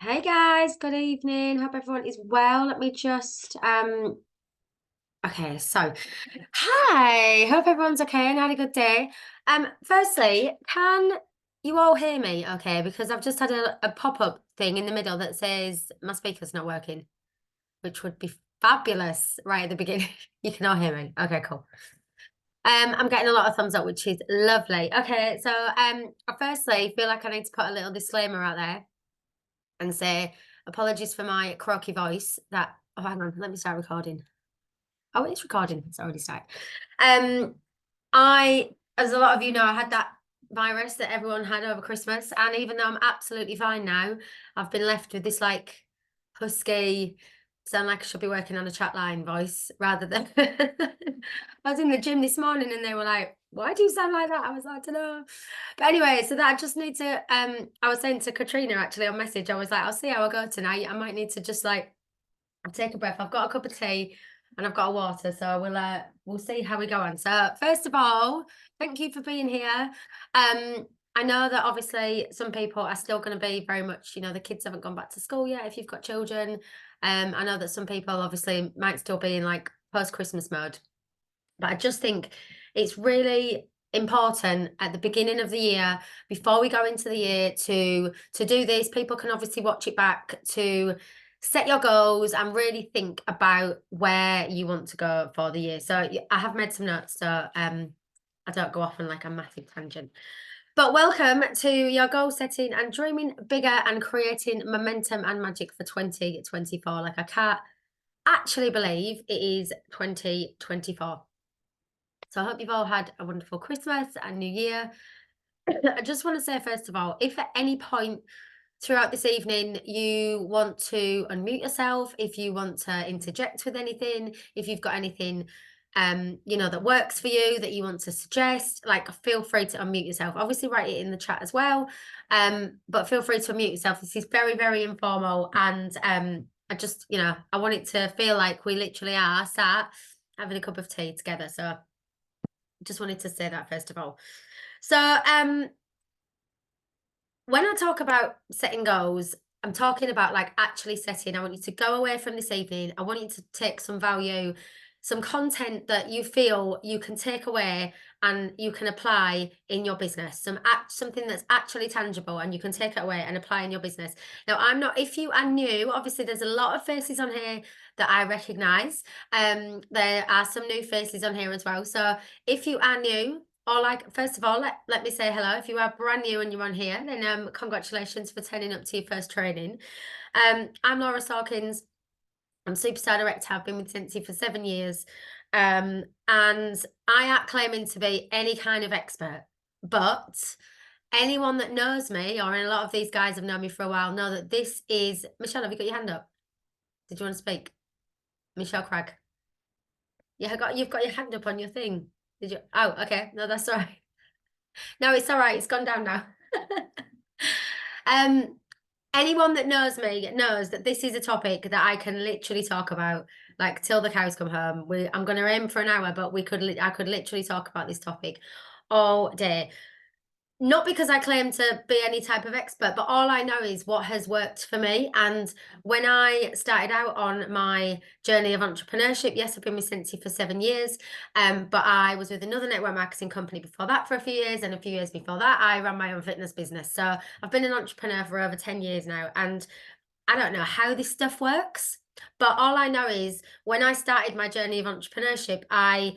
Hey guys, good evening. Hope everyone is well. Let me just okay, so hi. Hope everyone's okay and had a good day. Firstly, can you all hear me okay? Because I've just had a pop-up thing in the middle that says my speaker's not working, which would be fabulous right at the beginning. You can all hear me. Okay, cool. I'm getting a lot of thumbs up, which is lovely. Okay, so I firstly feel like I need to put a little disclaimer out there and say apologies for my croaky voice. Oh, hang on, let me start recording. Oh, it's recording. It's already started. Um, I, as a lot of you know, I had that virus that everyone had over Christmas, and even though I'm absolutely fine now, I've been left with this like husky, sound like I should be working on a chat line voice rather than. I was in the gym this morning and they were like, "Why do you sound like that?" I was like, "I don't know." But anyway, so that I just need to. I was saying to Katrina actually on message, I was like, "I'll see how I go tonight. I might need to just like take a breath. I've got a cup of tea and I've got a water, so we'll see how we go on." So first of all, thank you for being here. I know that obviously some people are still going to be very much, the kids haven't gone back to school yet if you've got children. I know that some people obviously might still be in like post-Christmas mode, but I just think it's really important at the beginning of the year, before we go into the year, to do this. People can obviously watch it back to set your goals and really think about where you want to go for the year. So I have made some notes, so I don't go off on like a massive tangent. But welcome to your goal setting and dreaming bigger and creating momentum and magic for 2024. Like, I can't actually believe it is 2024. So I hope you've all had a wonderful Christmas and New Year. I just want to say, first of all, if at any point throughout this evening you want to unmute yourself, if you want to interject with anything, if you've got anything that works for you that you want to suggest, like, feel free to unmute yourself. Obviously write it in the chat as well. But feel free to unmute yourself. This is very, very informal, and I just, I want it to feel like we literally are sat having a cup of tea together. So just wanted to say that first of all. So when I talk about setting goals, I'm talking about like actually setting. I want you to go away from this evening. I want you to take some value, some content that you feel you can take away and you can apply in your business. Something that's actually tangible and you can take it away and apply in your business. Now, if you are new, obviously there's a lot of faces on here that I recognize. There are some new faces on here as well. So if you are new, or like, first of all, let me say hello. If you are brand new and you're on here, then congratulations for turning up to your first training. I'm Laura Sawkins. I'm Superstar Director. I've been with Scentsy for 7 years. And I aren't claiming to be any kind of expert, but anyone that knows me, or a lot of these guys have known me for a while, know that this is Michelle. Have you got your hand up? Did you want to speak? Michelle Cragg. You've got your hand up on your thing. Did you? Oh, okay. No, that's all right. No, it's all right. It's gone down now. Anyone that knows me knows that this is a topic that I can literally talk about like till the cows come home. I'm going to aim for an hour, but I could literally talk about this topic all day. Not because I claim to be any type of expert, but all I know is what has worked for me. And when I started out on my journey of entrepreneurship, yes, I've been with Scentsy for 7 years, but I was with another network marketing company before that for a few years, and a few years before that, I ran my own fitness business. So I've been an entrepreneur for over 10 years now, and I don't know how this stuff works, but all I know is when I started my journey of entrepreneurship, I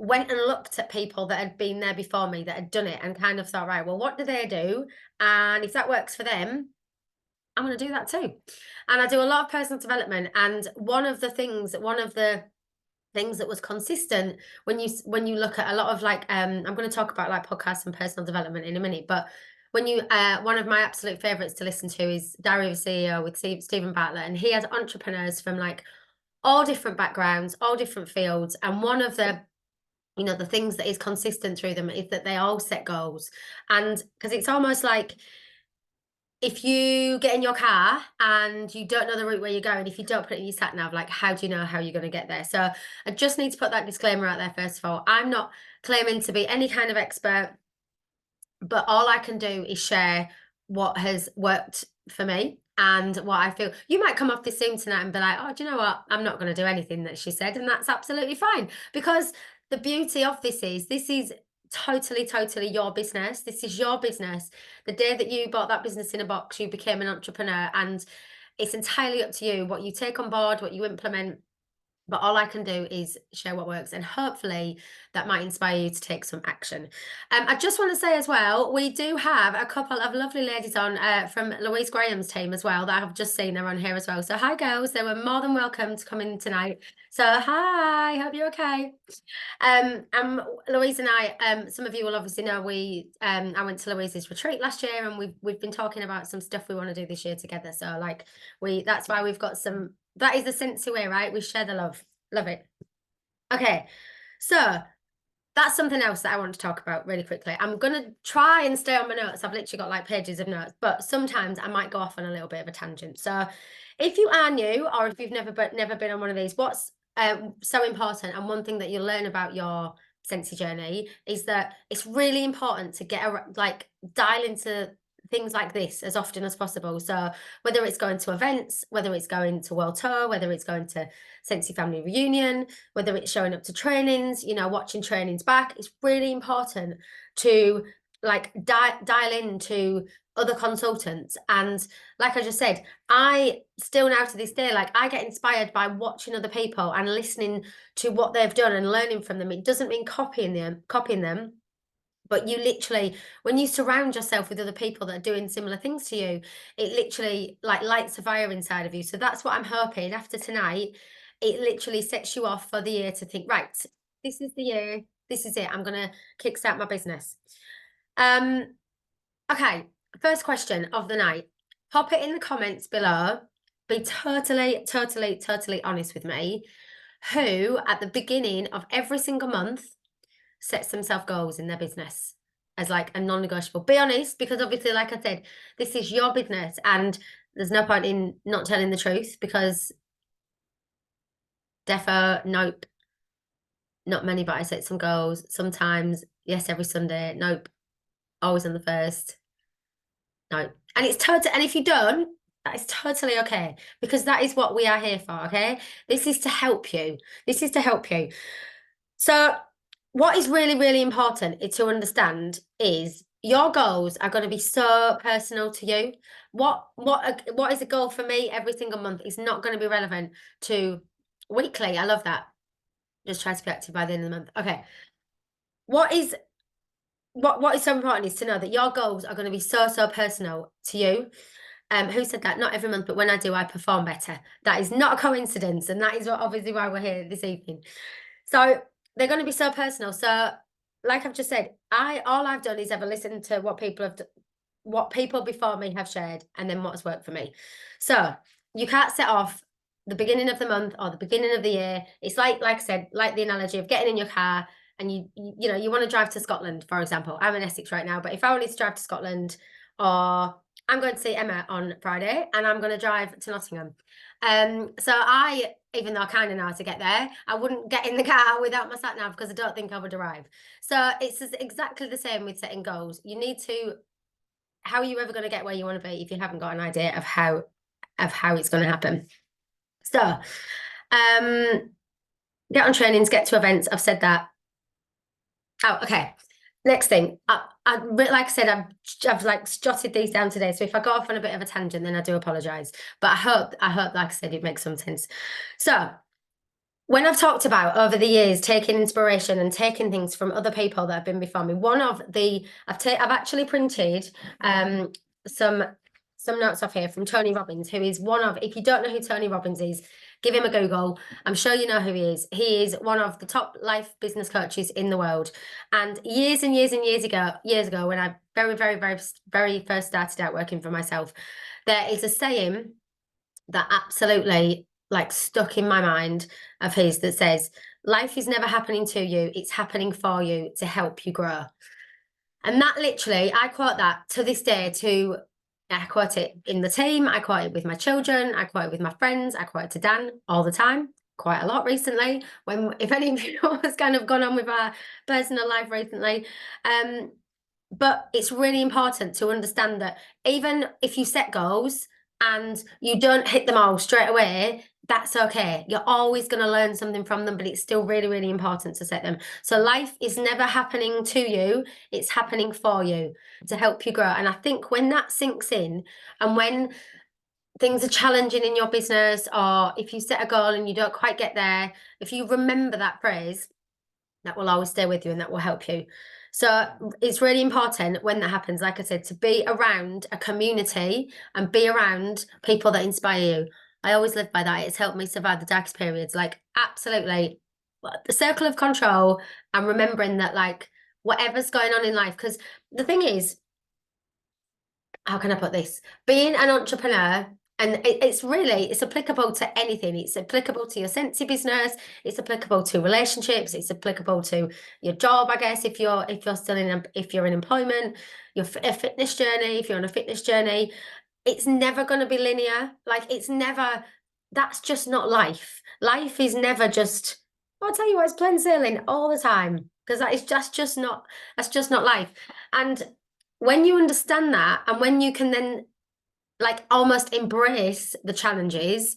went and looked at people that had been there before me, that had done it, and kind of thought, right, well, what do they do? And if that works for them, I'm going to do that too. And I do a lot of personal development. And one of the things that was consistent when you look at a lot of like, I'm going to talk about like podcasts and personal development in a minute, but when you one of my absolute favorites to listen to is Diary of a CEO with Stephen Bartlett, and he has entrepreneurs from like all different backgrounds, all different fields, and one of the things that is consistent through them is that they all set goals. And because it's almost like if you get in your car and you don't know the route where you're going, if you don't put it in your sat nav, like, how do you know how you're going to get there? So I just need to put that disclaimer out there first of all. I'm not claiming to be any kind of expert, but all I can do is share what has worked for me. and what I feel. You might come off this Zoom tonight and be like, oh, do you know what? I'm not going to do anything that she said. And that's absolutely fine, because the beauty of this is totally, totally your business. This is your business. The day that you bought that business in a box, you became an entrepreneur, and it's entirely up to you what you take on board, what you implement. But all I can do is share what works, and hopefully that might inspire you to take some action. I just want to say as well, we do have a couple of lovely ladies on from Louise Graham's team as well that I have just seen are on here as well. So hi girls, they were more than welcome to come in tonight. So hi, hope you're okay. Louise and I, some of you will obviously know I went to Louise's retreat last year, and we've been talking about some stuff we want to do this year together. So like that's why we've got some. That is the Scentsy way, right? We share the love. Love it. Okay, so that's something else that I want to talk about really quickly. I'm gonna try and stay on my notes. I've literally got like pages of notes, but sometimes I might go off on a little bit of a tangent. So if you are new, or if you've never been on one of these, what's so important, and one thing that you'll learn about your Scentsy journey, is that it's really important to dial into things like this as often as possible. So whether it's going to events, whether it's going to World Tour, whether it's going to Scentsy Family Reunion, whether it's showing up to trainings, watching trainings back, it's really important to like dial into other consultants. And like I just said, I still now to this day, like I get inspired by watching other people and listening to what they've done and learning from them. It doesn't mean copying them, but you literally, when you surround yourself with other people that are doing similar things to you, it literally like lights a fire inside of you. So that's what I'm hoping after tonight. It literally sets you off for the year to think, right, this is the year, this is it. I'm gonna kickstart my business. Okay, first question of the night. Pop it in the comments below. Be totally, totally, totally honest with me. Who at the beginning of every single month sets themselves goals in their business as like a non-negotiable? Be honest, because obviously, like I said, this is your business, and there's no point in not telling the truth, because defo, nope, not many, but I set some goals. Sometimes, yes, every Sunday, nope, always on the first, no. And it's total, and if you don't, that is totally okay, because that is what we are here for. Okay, this is to help you. This is to help you. So what is really, really important to understand is your goals are going to be so personal to you. What is a goal for me every single month is not going to be relevant to weekly. I love that. Just try to be active by the end of the month. Okay. What is so important is to know that your goals are going to be so personal to you. Who said that? Not every month, but when I do, I perform better. That is not a coincidence, and that is obviously why we're here this evening. So they're going to be so personal. So like I've just said, all I've done is ever listen to what people before me have shared, and then what's worked for me. So you can't set off the beginning of the month or the beginning of the year. It's like I said, like the analogy of getting in your car and you want to drive to Scotland, for example. I'm in Essex right now, but if I wanted to drive to Scotland, or I'm going to see Emma on Friday and I'm going to drive to Nottingham. So even though I kind of know how to get there, I wouldn't get in the car without my sat nav, because I don't think I would arrive. So it's exactly the same with setting goals. You need to, how are you ever going to get where you want to be if you haven't got an idea of how it's going to happen? So get on trainings, get to events. I've said that. Oh, okay. Next thing, like I said, I've like jotted these down today. So if I go off on a bit of a tangent, then I do apologize. But I hope, like I said, it makes some sense. So when I've talked about over the years taking inspiration and taking things from other people that have been before me, I've actually printed some notes off here from Tony Robbins, who is one of, if you don't know who Tony Robbins is, give him a Google. I'm sure you know who he is. He is one of the top life business coaches in the world. And years and years and years ago, when I very, very, very, very first started out working for myself, there is a saying that absolutely like stuck in my mind of his that says, life is never happening to you, it's happening for you to help you grow. And that literally, I quote that to this day. I quote it in the team, I quote it with my children, I quote it with my friends, I quote it to Dan all the time, quite a lot recently, if any of you know what's kind of gone on with our personal life recently. But it's really important to understand that even if you set goals, and you don't hit them all straight away, that's okay. You're always going to learn something from them, but it's still really, really important to set them. So life is never happening to you, it's happening for you to help you grow. And I think when that sinks in, and when things are challenging in your business, or if you set a goal and you don't quite get there, if you remember that phrase, that will always stay with you and that will help you. So it's really important when that happens, like I said, to be around a community and be around people that inspire you. I always live by that. It's helped me survive the darkest periods. Like, absolutely. The circle of control, and remembering that, like, whatever's going on in life, because the thing is, how can I put this? Being an entrepreneur, and it's applicable to anything. It's applicable to your Scentsy business. It's applicable to relationships. It's applicable to your job, I guess, if you're still if you're in employment, a fitness journey, if you're on a fitness journey. It's never going to be linear. Like, it's never. That's just not life. Life is never just. I'll tell you what, it's plain sailing all the time, because that is just not. That's just not life. And when you understand that, and when you can then, like, almost embrace the challenges,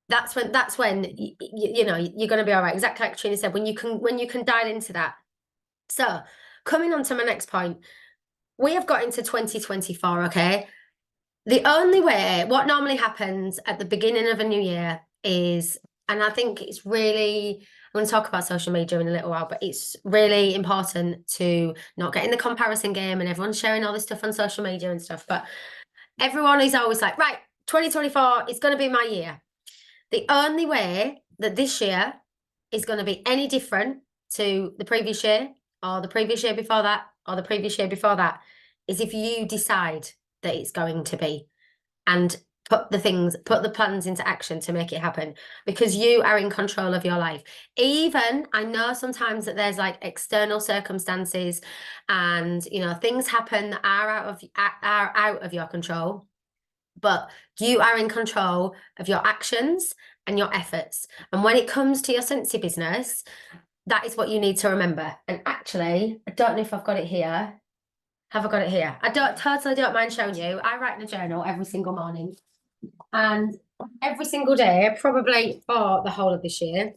that's when you know you're going to be all right. Exactly like Trina said, when you can dial into that. So coming on to my next point, we have got into 2024. Okay, the only way, what normally happens at the beginning of a new year is, and I think it's really, I'm going to talk about social media in a little while, but it's really important to not get in the comparison game, and everyone's sharing all this stuff on social media and stuff. But everyone is always like, right, 2024 is going to be my year. The only way that this year is going to be any different to the previous year, or the previous year before that, or the previous year before that, is if you decide that it's going to be, and put the plans into action to make it happen, because you are in control of your life. Even, I know sometimes that there's like external circumstances, and you know, things happen that are out of your control, but you are in control of your actions and your efforts. And when it comes to your Scentsy business, that is what you need to remember. And actually, I don't know if I've got it here. Have I got it here? I totally don't mind showing you. I write in a journal every single morning, and every single day, probably for the whole of this year.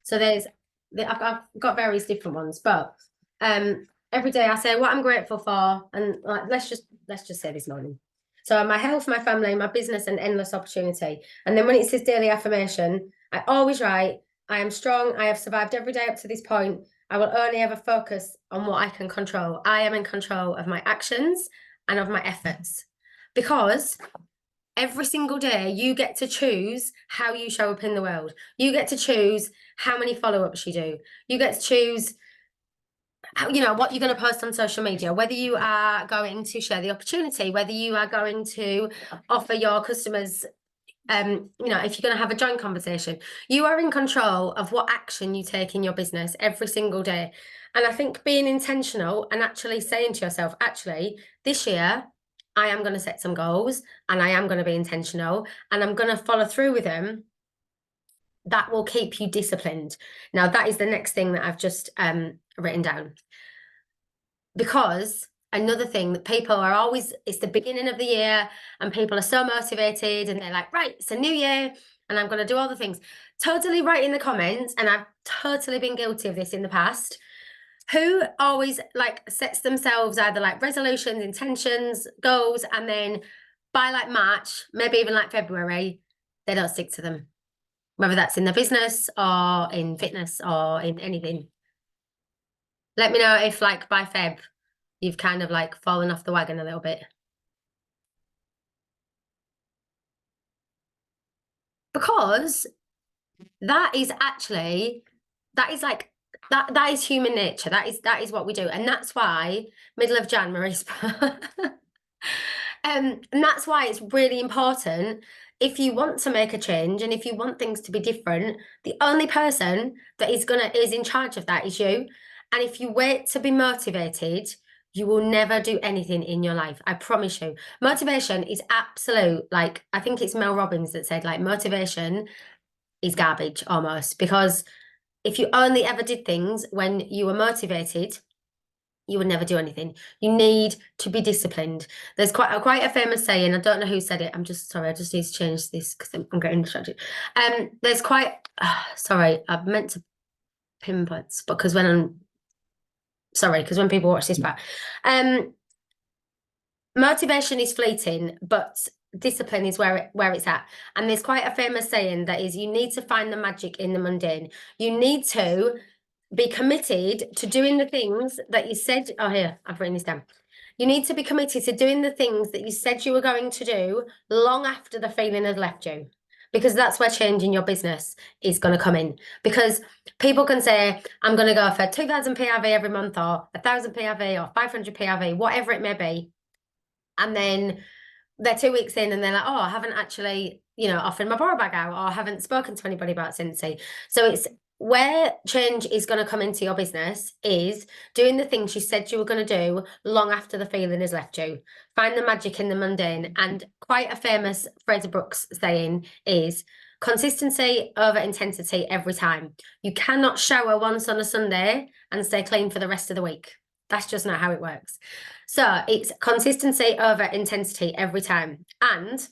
So I've got various different ones, but every day I say what I'm grateful for, and like, let's just say this morning. So my health, my family, my business, and endless opportunity. And then when it says daily affirmation, I always write, I am strong. I have survived every day up to this point. I will only ever focus on what I can control. I am in control of my actions and of my efforts, because every single day you get to choose how you show up in the world. You get to choose how many follow-ups you do. You get to choose how, you know, what you're going to post on social media, whether you are going to share the opportunity, whether you are going to offer your customers, you know, if you're going to have a joint conversation. You are in control of what action you take in your business every single day. And I think being intentional and actually saying to yourself, actually, this year, I am going to set some goals, and I am going to be intentional, and I'm going to follow through with them. That will keep you disciplined. Now, that is the next thing that I've just written down. Because another thing that people are always, it's the beginning of the year and people are so motivated and they're like, right, it's a new year and I'm going to do all the things. Totally write in the comments, and I've totally been guilty of this in the past, who always like sets themselves either like resolutions, intentions, goals, and then by like March, maybe even like February, they don't stick to them, whether that's in the business or in fitness or in anything. Let me know if like by Feb, you've kind of like fallen off the wagon a little bit. Because that is actually, that is like, that is human nature. That is what we do. And that's why middle of January, and that's why it's really important, if you want to make a change and if you want things to be different, the only person that is in charge of that is you. And if you wait to be motivated, you will never do anything in your life. I promise you. Motivation is absolute, like, I think it's Mel Robbins that said, like, motivation is garbage almost, because if you only ever did things when you were motivated, you would never do anything. You need to be disciplined. There's quite a famous saying. I don't know who said it. I'm just sorry. I just need to change this because I'm getting distracted. There's quite. Sorry, I meant to pinpoints because because when people watch this back, motivation is fleeting, but discipline is where it's at. And there's quite a famous saying that is, you need to find the magic in the mundane. You need to be committed to doing the things that you said. Oh, here, I've written this down. You need to be committed to doing the things that you said you were going to do long after the feeling has left you. Because that's where change in your business is going to come in. Because people can say, I'm going to go for 2,000 PRV every month, or 1,000 PRV, or 500 PRV, whatever it may be. And then they're 2 weeks in and they're like, oh, I haven't actually, offered my borrow bag out, or I haven't spoken to anybody about Scentsy. So it's where change is going to come into your business is doing the things you said you were going to do long after the feeling has left you. Find the magic in the mundane. And quite a famous Fraser Brooks saying is consistency over intensity every time. You cannot shower once on a Sunday and stay clean for the rest of the week. That's just not how it works. So it's consistency over intensity every time. And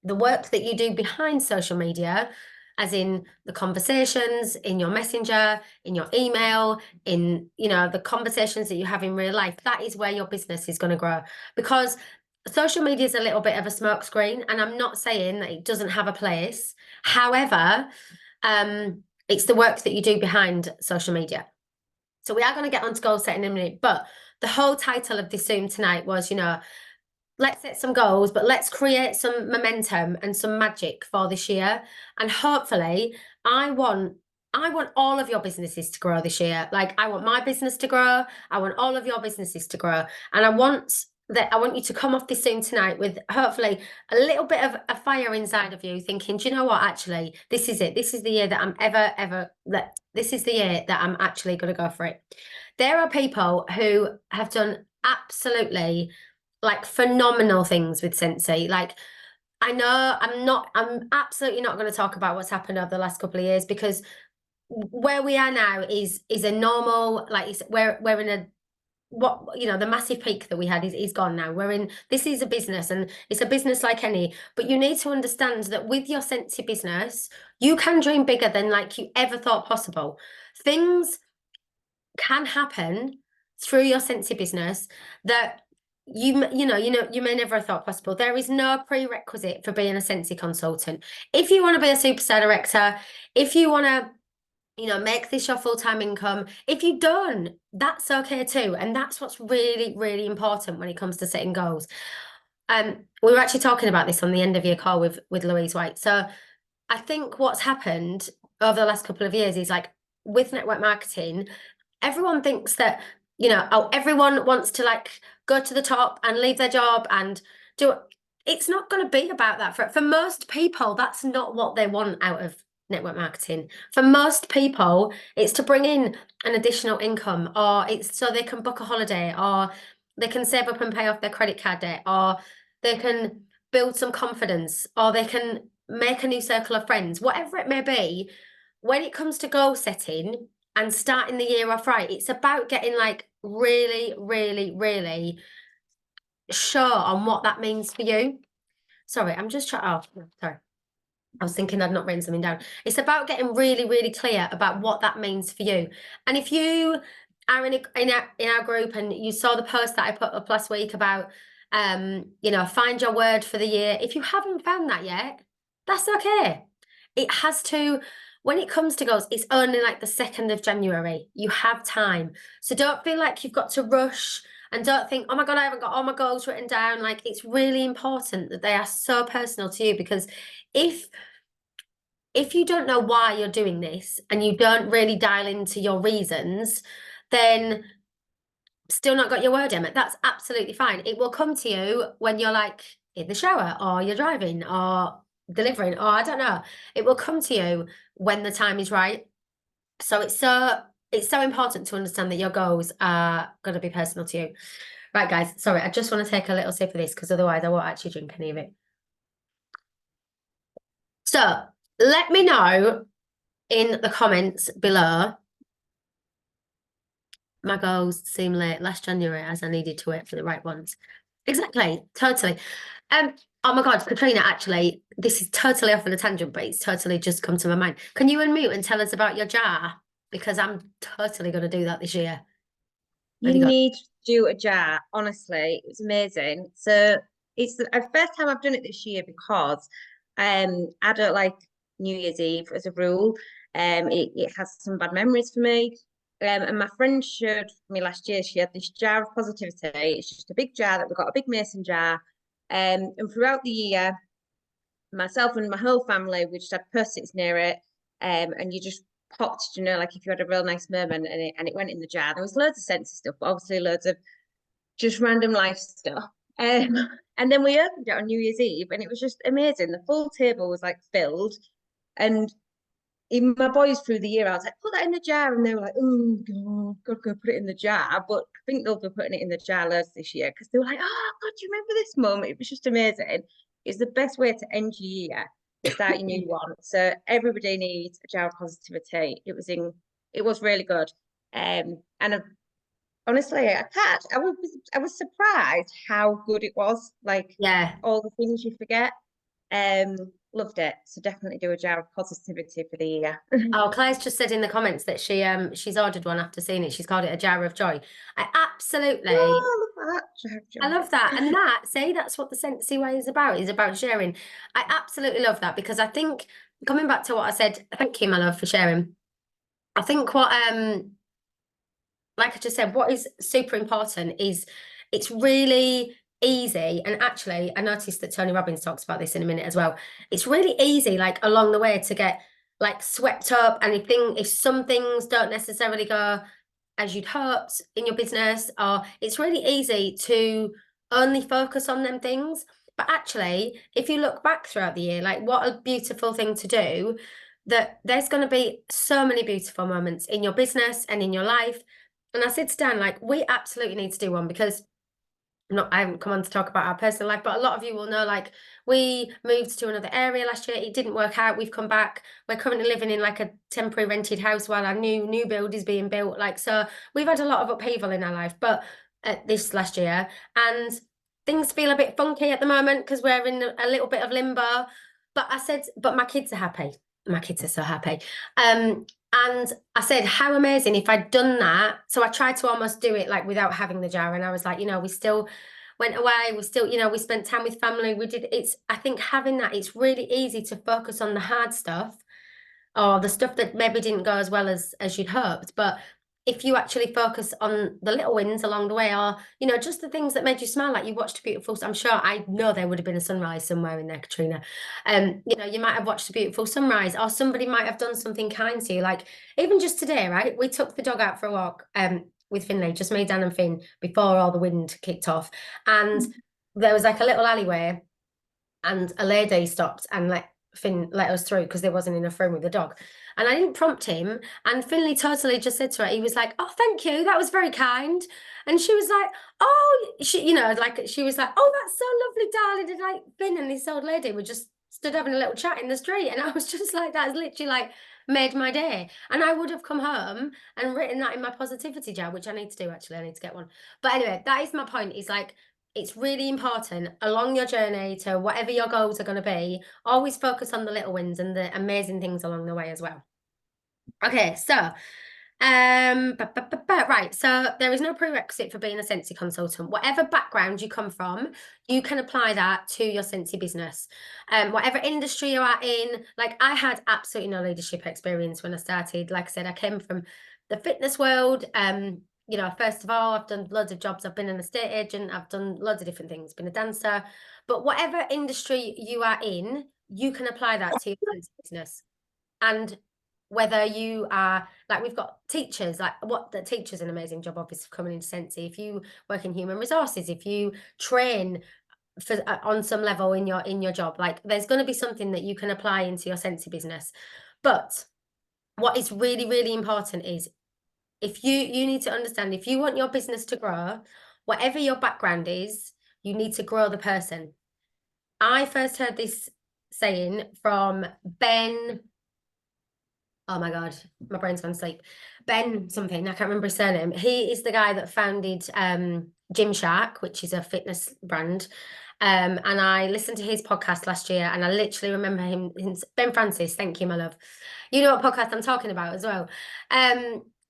the work that you do behind social media, as in the conversations in your messenger, in your email, in the conversations that you have in real life, that is where your business is going to grow. Because social media is a little bit of a smokescreen, and I'm not saying that it doesn't have a place. However, it's the work that you do behind social media. So we are going to get onto goal setting in a minute, but the whole title of this Zoom tonight was, let's set some goals, but let's create some momentum and some magic for this year. And hopefully, I want all of your businesses to grow this year. Like, I want my business to grow. I want all of your businesses to grow. And I want you to come off this Zoom tonight with hopefully a little bit of a fire inside of you, thinking, do you know what? Actually, this is it. This is the year that I'm this is the year that I'm actually going to go for it. There are people who have done absolutely phenomenal things with Scentsy. Like, I know I'm absolutely not going to talk about what's happened over the last couple of years, because where we are now is a normal, we're in a the massive peak that we had is gone now. This is a business, and it's a business like any, but you need to understand that with your Scentsy business, you can dream bigger than you ever thought possible. Things can happen through your Scentsy business that you may never have thought possible. There is no prerequisite for being a Scentsy consultant. If you want to be a superstar director, if you want to make this your full-time income, if you don't, that's okay too. And that's what's really, really important when it comes to setting goals. We were actually talking about this on the end of your call with Louise White. So I think what's happened over the last couple of years is, with network marketing, everyone thinks that, everyone wants to go to the top and leave their job and do it. It's not going to be about that. For most people, that's not what they want out of network marketing. For most people, it's to bring in an additional income, or it's so they can book a holiday, or they can save up and pay off their credit card debt, or they can build some confidence, or they can make a new circle of friends, whatever it may be. When it comes to goal setting and starting the year off right, it's about getting really, really, really sure on what that means for you. Sorry, I'm just trying. Oh, sorry. I was thinking I'd not written something down. It's about getting really, really clear about what that means for you. And if you are in our group and you saw the post that I put up last week about, find your word for the year. If you haven't found that yet, that's okay. It has to. When it comes to goals, it's only the 2nd of January. You have time. So don't feel like you've got to rush, and don't think, oh my God, I haven't got all my goals written down. It's really important that they are so personal to you, because if you don't know why you're doing this and you don't really dial into your reasons, then still not got your word in it. That's absolutely fine. It will come to you when you're in the shower, or you're driving, or delivering, or I don't know. It will come to you when the time is right. So it's so important to understand that your goals are going to be personal to you. Right, guys, sorry, I just want to take a little sip of this, because otherwise I won't actually drink any of it. So let me know in the comments below my goals seem late last January as I needed to wait for the right ones. Exactly, totally. Um, oh my God, Katrina, actually, this is totally off on a tangent, but it's totally just come to my mind. Can you unmute and tell us about your jar? Because I'm totally going to do that this year. Have You you got? need to do a jar. Honestly, it's amazing. So it's the first time I've done it this year because I don't like New Year's Eve as a rule. It has some bad memories for me. And my friend showed me last year, she had this jar of positivity. It's just a big jar that we've got a big mason jar. And throughout the year, myself and my whole family, we just had post-its near it. And you just popped, like if you had a real nice moment and it went in the jar. There was loads of Scentsy stuff, but obviously loads of just random life stuff. Um, and then we opened it on New Year's Eve and it was just amazing. The full table was like filled. And even my boys through the year, I was like, put that in the jar. And they were like, oh, God, go put it in the jar. But I think they'll be putting it in the jar loads this year because they were like, oh, God, do you remember this moment? It was just amazing. It's the best way to end your year, start your new one. So everybody needs a jar of positivity. It was really good. And honestly, I was surprised how good it was. Like Yeah. all the things you forget. Um, Loved it. So definitely do a jar of positivity for the year. Oh, Claire's just said in the comments that she's ordered one after seeing it. She's called it a jar of joy. I absolutely Oh, I love that. Jar of I joy. love that. And that's what the Scentsy way is about sharing. I absolutely love that because I think coming back to what I said, thank you, my love, for sharing. I think what like I just said, what is super important is it's really easy. And actually, I noticed that Tony Robbins talks about this in a minute as well. It's really easy, like along the way, to get like swept up. And if some things don't necessarily go as you'd hoped in your business, or it's really easy to only focus on them things. But actually, if you look back throughout the year, like what a beautiful thing to do, that there's going to be so many beautiful moments in your business and in your life. And I said to Dan, like, we absolutely need to do one because I haven't come on to talk about our personal life, but a lot of you will know, like, we moved to another area last year. It didn't work out. We've come back. We're currently living in like a temporary rented house while our new build is being built. Like, so we've had a lot of upheaval in our life, but this last year, and things feel a bit funky at the moment because we're in a little bit of limbo. But I said, but my kids are happy. My kids are so happy. And I said, how amazing if I'd done that. So I tried to almost do it like without having the jar. And I was like, we still went away. We still, we spent time with family. I think having that, it's really easy to focus on the hard stuff or the stuff that maybe didn't go as well as you'd hoped. But if you actually focus on the little wins along the way, or just the things that made you smile, like you watched a beautiful, I'm sure, I know there would have been a sunrise somewhere in there, Katrina. You might have watched a beautiful sunrise, or somebody might have done something kind to you. Like even just today, right? We took the dog out for a walk with Finley, just me, Dan, and Finn, before all the wind kicked off. And there was like a little alleyway, and a lady stopped and Finn let us through because there wasn't enough room with the dog. And I didn't prompt him. And Finley totally just said to her, he was like, "Oh, thank you. That was very kind." And she was like, "Oh," she was like, "Oh, that's so lovely, darling." And like Finn and this old lady were just stood having a little chat in the street. And I was just like, that's literally like made my day. And I would have come home and written that in my positivity jar, which I need to do actually. I need to get one. But anyway, that is my point. Is like it's really important along your journey to whatever your goals are going to be, always focus on the little wins and the amazing things along the way as well. Okay, so right. So there is no prerequisite for being a Scentsy consultant. Whatever background you come from, you can apply that to your Scentsy business. Whatever industry you are in, like I had absolutely no leadership experience when I started. Like I said, I came from the fitness world. First of all, I've done loads of jobs. I've been an estate agent. I've done loads of different things. Been a dancer. But whatever industry you are in, you can apply that to your Scentsy business. And whether you are like we've got teachers, like what the teacher's an amazing job obviously coming into Scentsy. If you work in human resources, if you train for on some level in your job, like there's going to be something that you can apply into your Scentsy business. But what is really, really important is if you need to understand, if you want your business to grow, whatever your background is, you need to grow the person. I first heard this saying from Ben. Oh my God, my brain's gone to sleep. Ben something, I can't remember his surname. He is the guy that founded Gymshark, which is a fitness brand. And I listened to his podcast last year, and I literally remember him, Ben Francis, thank you, my love. You know what podcast I'm talking about as well.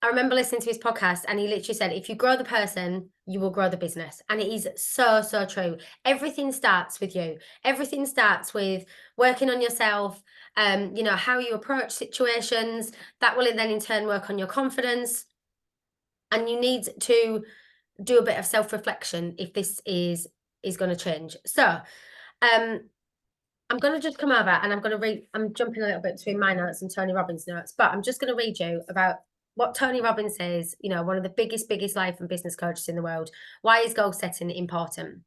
I remember listening to his podcast, and he literally said, if you grow the person, you will grow the business. And it is so, so true. Everything starts with you. Everything starts with working on yourself, you know, how you approach situations. That will then in turn work on your confidence. And you need to do a bit of self-reflection if this is going to change. So I'm going to just come over and I'm going to read, I'm jumping a little bit between my notes and Tony Robbins' notes, but I'm just going to read you about what Tony Robbins says, you know, one of the biggest life and business coaches in the world. Why is goal setting important?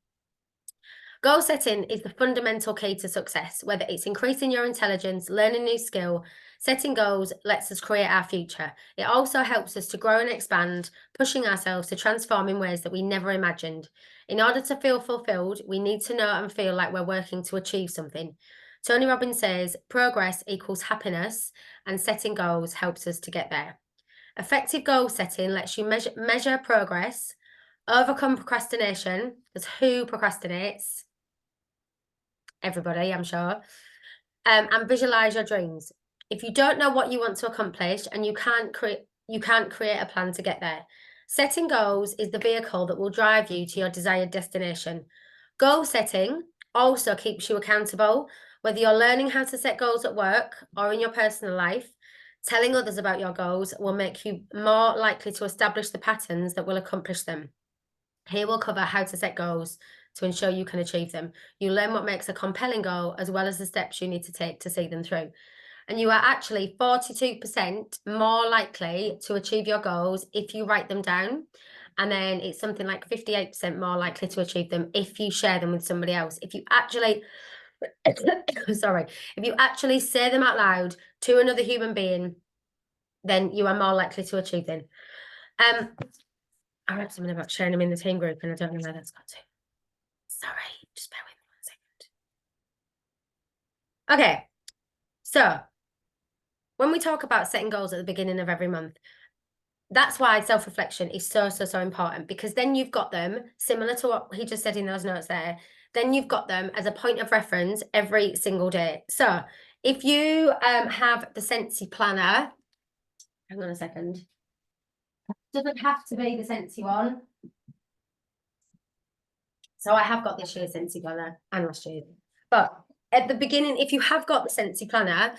Goal setting is the fundamental key to success, whether it's increasing your intelligence, learning a new skill. Setting goals lets us create our future. It also helps us to grow and expand, pushing ourselves to transform in ways that we never imagined. In order to feel fulfilled, we need to know and feel like we're working to achieve something. Tony Robbins says progress equals happiness, and setting goals helps us to get there. Effective goal setting lets you measure progress, overcome procrastination, because who procrastinates? Everybody, I'm sure, and visualize your dreams. If you don't know what you want to accomplish and you can't create a plan to get there. Setting goals is the vehicle that will drive you to your desired destination. Goal setting also keeps you accountable, whether you're learning how to set goals at work or in your personal life. Telling others about your goals will make you more likely to establish the patterns that will accomplish them. Here we'll cover how to set goals to ensure you can achieve them. You learn what makes a compelling goal as well as the steps you need to take to see them through. And you are actually 42% more likely to achieve your goals if you write them down. And then it's something like 58% more likely to achieve them if you share them with somebody else. If you actually, sorry, if you actually say them out loud to another human being, then you are more likely to achieve them. I read something about sharing them in the team group and I don't know where that's got to. Sorry, just bear with me 1 second. Okay, so when we talk about setting goals at the beginning of every month, that's why self-reflection is so important, because then you've got them, similar to what he just said in those notes there, then you've got them as a point of reference every single day. So if you have the Scentsy planner, hang on a second, doesn't have to be the Scentsy one. So I have got this year's Scentsy planner and last year. But at the beginning, if you have got the Scentsy planner,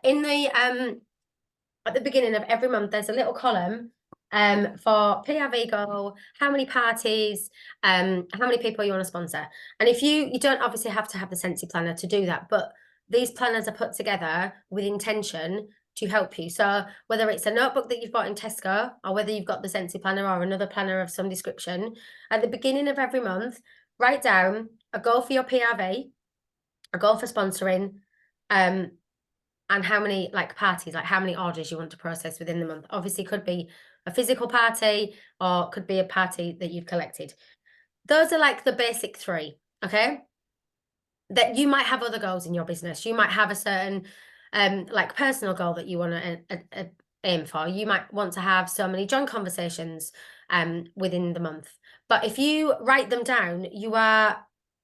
in the at the beginning of every month, there's a little column for PRV goal, how many parties, how many people you want to sponsor. And if you don't obviously have to have the Scentsy planner to do that, but these planners are put together with intention to help you. So whether it's a notebook that you've bought in Tesco or whether you've got the Scentsy planner or another planner of some description, at the beginning of every month, write down a goal for your PRV, a goal for sponsoring, and how many like parties, like how many orders you want to process within the month. Obviously, could be a physical party or could be a party that you've collected. Those are like the basic three, okay? That you might have other goals in your business. You might have a certain like personal goal that you want to aim for. You might want to have so many joint conversations within the month. But if you write them down, you've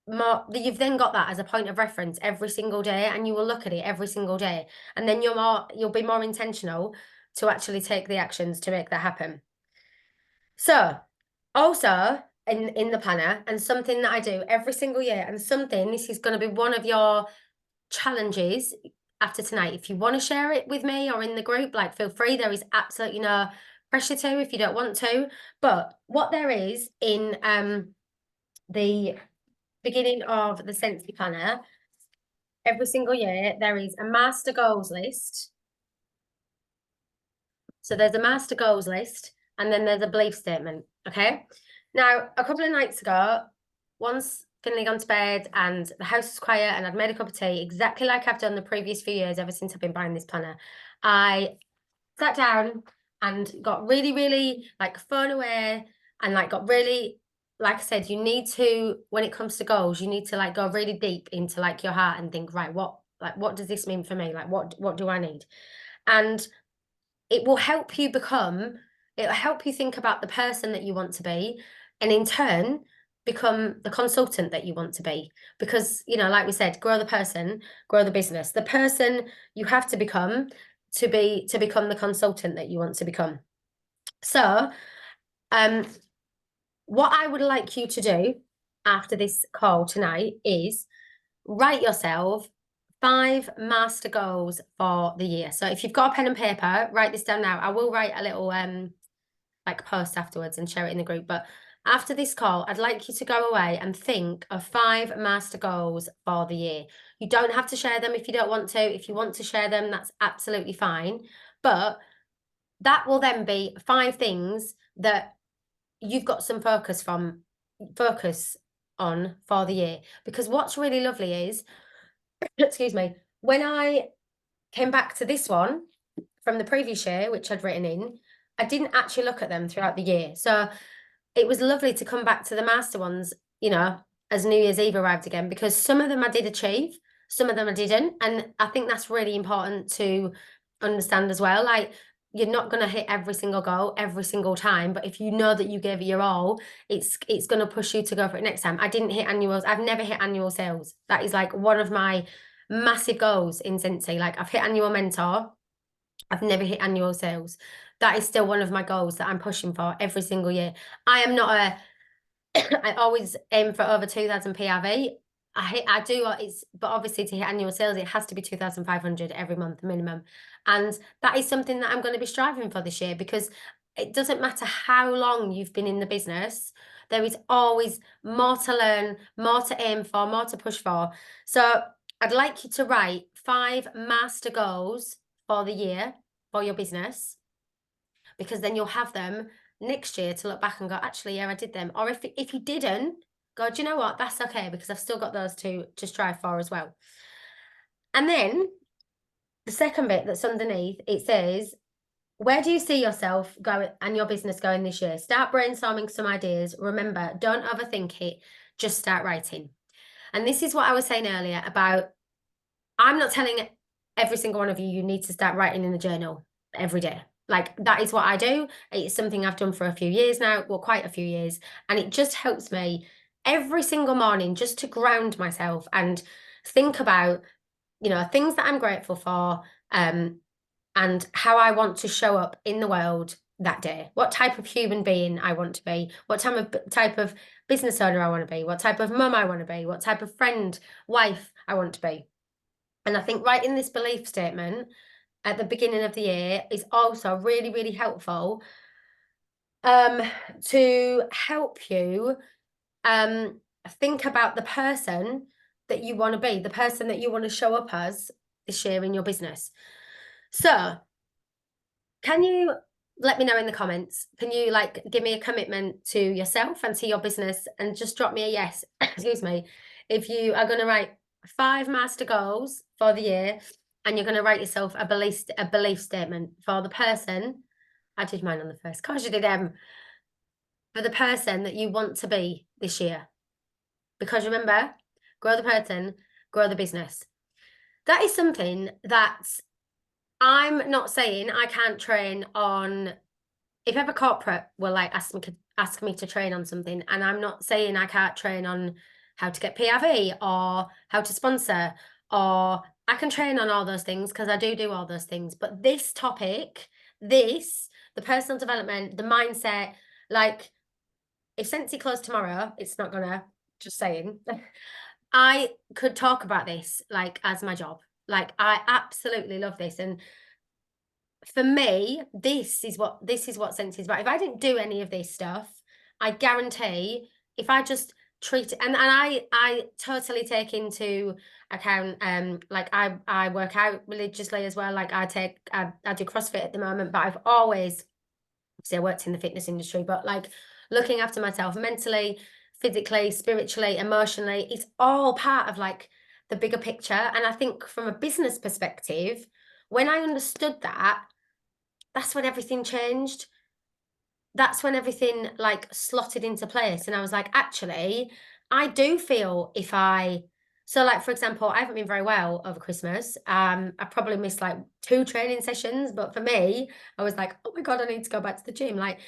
then got that as a point of reference every single day, and you will look at it every single day, and then you'll be more intentional to actually take the actions to make that happen. So also in the planner, and something that I do every single year, and something, this is going to be one of your challenges after tonight. If you want to share it with me or in the group, like feel free. There is absolutely no pressure to if you don't want to. But what there is in the beginning of the Scentsy planner, every single year, there is a master goals list. So there's a master goals list, and then there's a belief statement, okay? Now, a couple of nights ago, once Finley gone to bed and the house was quiet and I'd made a cup of tea, exactly like I've done the previous few years ever since I've been buying this planner, I sat down and got really, like, phone away and, like, got really, like I said, you need to, when it comes to goals, you need to, like, go really deep into, like, your heart and think, right, what does this mean for me? Like, what do I need? And it will help you it'll help you think about the person that you want to be, and in turn, become the consultant that you want to be. Because, like we said, grow the person, grow the business. The person you have to become to become the consultant that you want to become. So, what I would like you to do after this call tonight is write yourself 5 master goals for the year. So if you've got a pen and paper, write this down now. I will write a little like post afterwards and share it in the group. But after this call, I'd like you to go away and think of 5 master goals for the year. You don't have to share them if you don't want to. If you want to share them, that's absolutely fine. But that will then be 5 things that you've got some focus on for the year. Because what's really lovely is, excuse me, when I came back to this one from the previous year, which I'd written in, I didn't actually look at them throughout the year. So it was lovely to come back to the master ones, as New Year's Eve arrived again, because some of them I did achieve, some of them I didn't. And I think that's really important to understand as well. Like, you're not going to hit every single goal every single time, but if you know that you gave it your all, it's going to push you to go for it next time. I didn't hit annuals. I've never hit annual sales. That is like one of my massive goals in Scentsy. Like, I've hit annual mentor. I've never hit annual sales. That is still one of my goals that I'm pushing for every single year. I am not a I always aim for over 2,000 PRV. I do, but obviously to hit annual sales, it has to be 2,500 every month minimum. And that is something that I'm going to be striving for this year, because it doesn't matter how long you've been in the business, there is always more to learn, more to aim for, more to push for. So I'd like you to write 5 master goals for the year for your business, because then you'll have them next year to look back and go, actually, yeah, I did them. Or if you didn't, go, do you know what? That's okay, because I've still got those to strive for as well. And then the second bit that's underneath, it says, where do you see yourself going and your business going this year? Start brainstorming some ideas. Remember, don't overthink it. Just start writing. And this is what I was saying earlier about, I'm not telling every single one of you need to start writing in a journal every day. Like, that is what I do. It's something I've done for a few years now, well, quite a few years. And it just helps me every single morning just to ground myself and think about, things that I'm grateful for, and how I want to show up in the world that day. What type of human being I want to be, what type of business owner I want to be, what type of mum I want to be, what type of friend, wife I want to be. And I think writing this belief statement at the beginning of the year is also really, really helpful, to help you think about the person that you want to be, the person that you want to show up as this year in your business. So can you let me know in the comments? Can you give me a commitment to yourself and to your business, and just drop me a yes, excuse me, if you are going to write 5 master goals for the year, and you're going to write yourself a belief statement for the person. I did mine on the first. Gosh, you did for the person that you want to be this year. Because remember, grow the person, grow the business. That is something that I'm not saying I can't train on. If ever corporate will ask me to train on something, and I'm not saying I can't train on how to get PRV or how to sponsor, or I can train on all those things, because I do all those things. But this topic, the personal development, the mindset, like, if Scentsy closed tomorrow, it's not gonna, just saying, I could talk about this as my job. Like, I absolutely love this. And for me, this is what Scentsy is about. If I didn't do any of this stuff, I guarantee, if I just treat it, and I totally take into account, I work out religiously as well. Like, I do CrossFit at the moment, but I've always, obviously I worked in the fitness industry, but looking after myself mentally, physically, spiritually, emotionally, it's all part of the bigger picture. And I think from a business perspective, when I understood that, that's when everything changed. That's when everything slotted into place. And I was like, actually, I do feel if I So like, for example, I haven't been very well over Christmas. I probably missed like 2 training sessions, but for me, I was like, oh my God, I need to go back to the gym. Like,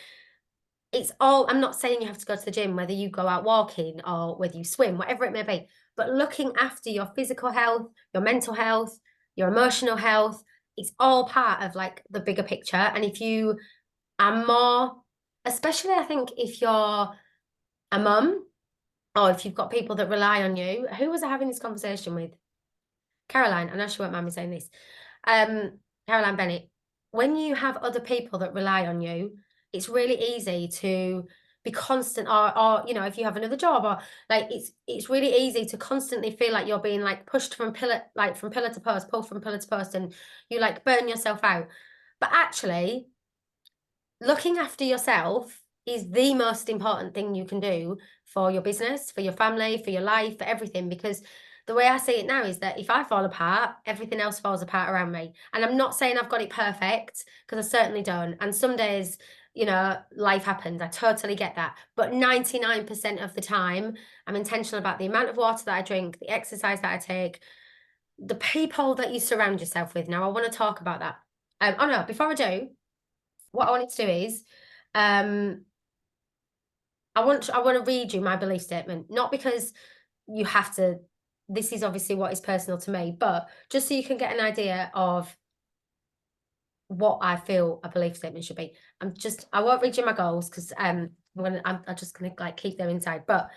it's all, I'm not saying you have to go to the gym, whether you go out walking or whether you swim, whatever it may be, but looking after your physical health, your mental health, your emotional health, it's all part of like the bigger picture. And if you are more, especially I think if you're a mum or if you've got people that rely on you, who was I having this conversation with? Caroline, I know she won't mind me saying this. Caroline Bennett, when you have other people that rely on you, it's really easy to be constant or you know, if you have another job or like it's really easy to constantly feel like you're being like pushed from pillar to post, pulled from pillar to post, and you like burn yourself out. But actually, looking after yourself is the most important thing you can do for your business, for your family, for your life, for everything. Because the way I see it now is that if I fall apart, everything else falls apart around me. And I'm not saying I've got it perfect, because I certainly don't. And some days, you know, life happens. I totally get that. But 99% of the time, I'm intentional about the amount of water that I drink, the exercise that I take, the people that you surround yourself with. Now, I want to talk about that. Oh no, before I do, what I wanted to do is um I want to read you my belief statement, not because you have to, this is obviously what is personal to me, but just so you can get an idea of what I feel a belief statement should be. I won't read you my goals because I'm just gonna like keep them inside. But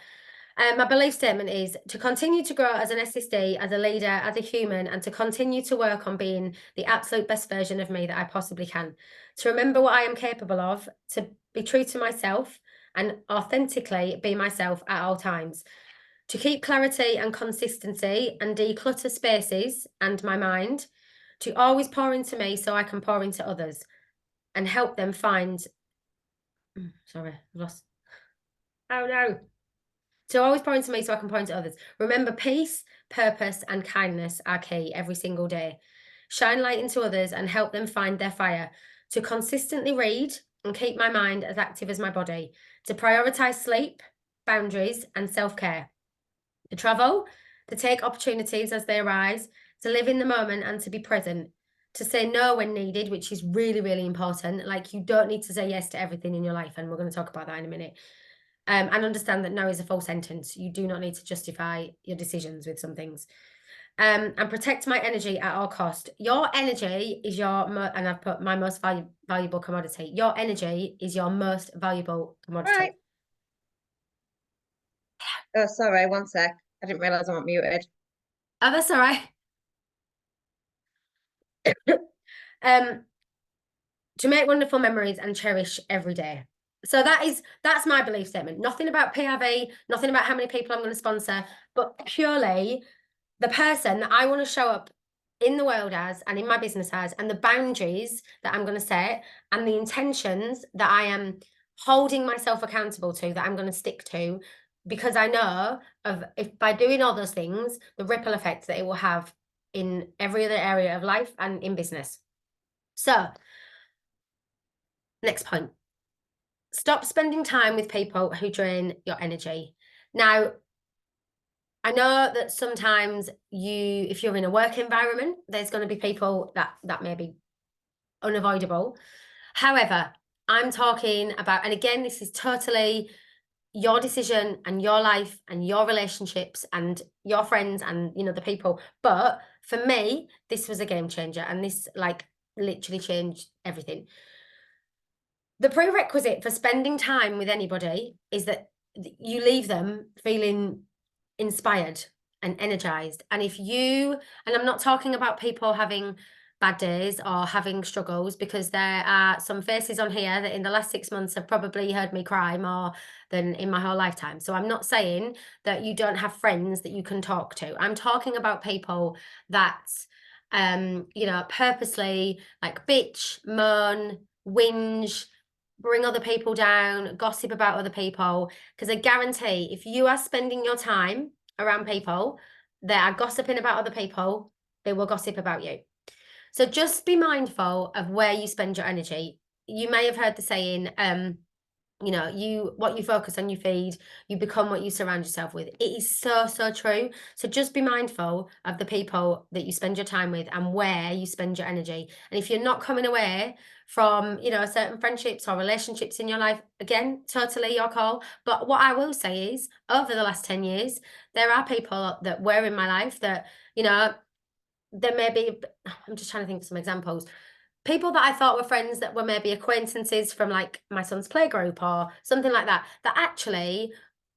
my belief statement is to continue to grow as an SSD, as a leader, as a human, and to continue to work on being the absolute best version of me that I possibly can. To remember what I am capable of, to be true to myself and authentically be myself at all times. To keep clarity and consistency and declutter spaces and my mind. To always pour into me so I can pour into others and help them find. Sorry, I've lost. Oh no. To always pour into me so I can pour into others. Remember, peace, purpose, and kindness are key every single day. Shine light into others and help them find their fire. To consistently read and keep my mind as active as my body. To prioritize sleep, boundaries, and self-care. To travel, to take opportunities as they arise, to live in the moment and to be present. To say no when needed, which is really, really important. Like, you don't need to say yes to everything in your life, and we're going to talk about that in a minute. And understand that no is a full sentence. You do not need to justify your decisions with some things. And protect my energy at all cost. Your energy is and I've put my most valuable commodity. Your energy is your most valuable commodity. Right. Oh, sorry, one sec. I didn't realize I'm muted. Oh, that's all right. To make wonderful memories and cherish every day. So that's my belief statement. Nothing about PRV, nothing about how many people I'm going to sponsor, but purely the person that I want to show up in the world as and in my business as, and the boundaries that I'm going to set and the intentions that I am holding myself accountable to, that I'm going to stick to, because I know of, if by doing all those things, the ripple effect that it will have in every other area of life and in business. So next point. Stop spending time with people who drain your energy. Now, I know that sometimes if you're in a work environment, there's going to be people that may be unavoidable. However, I'm talking about, and again, this is totally your decision and your life and your relationships and your friends and, you know, the people. But for me, this was a game changer, and this like literally changed everything. The prerequisite for spending time with anybody is that you leave them feeling inspired and energized. And and I'm not talking about people having bad days or having struggles, because there are some faces on here that in the last 6 months have probably heard me cry more than in my whole lifetime. So I'm not saying that you don't have friends that you can talk to. I'm talking about people that, you know, purposely like bitch, moan, whinge, bring other people down, gossip about other people. Because I guarantee if you are spending your time around people that are gossiping about other people, they will gossip about you. So just be mindful of where you spend your energy. You may have heard the saying, what you focus on, you feed, you become what you surround yourself with. It is so, so true. So just be mindful of the people that you spend your time with and where you spend your energy. And if you're not coming away from, certain friendships or relationships in your life, again, totally your call. But what I will say is, over the last 10 years, there are people that were in my life that, there may be, I'm just trying to think of some examples. People that I thought were friends that were maybe acquaintances from like my son's playgroup or something like that, that actually,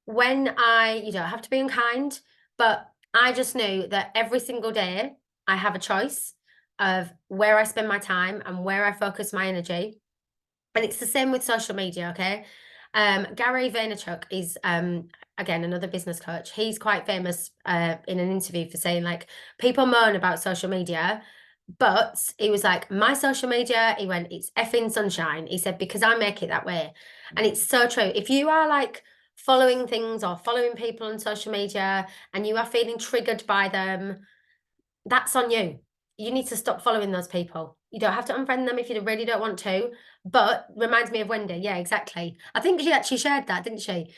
you don't have to be unkind, but I just knew that every single day I have a choice of where I spend my time and where I focus my energy. And it's the same with social media, okay? Gary Vaynerchuk is again another business coach. He's quite famous in an interview for saying like people moan about social media, but he was like, my social media, he went, it's effing sunshine. He said, because I make it that way. And it's so true. If you are like following things or following people on social media and you are feeling triggered by them, that's on you. You need to stop following those people. You don't have to unfriend them if you really don't want to. But reminds me of Wendy. Yeah, exactly. I think she actually shared that, didn't she?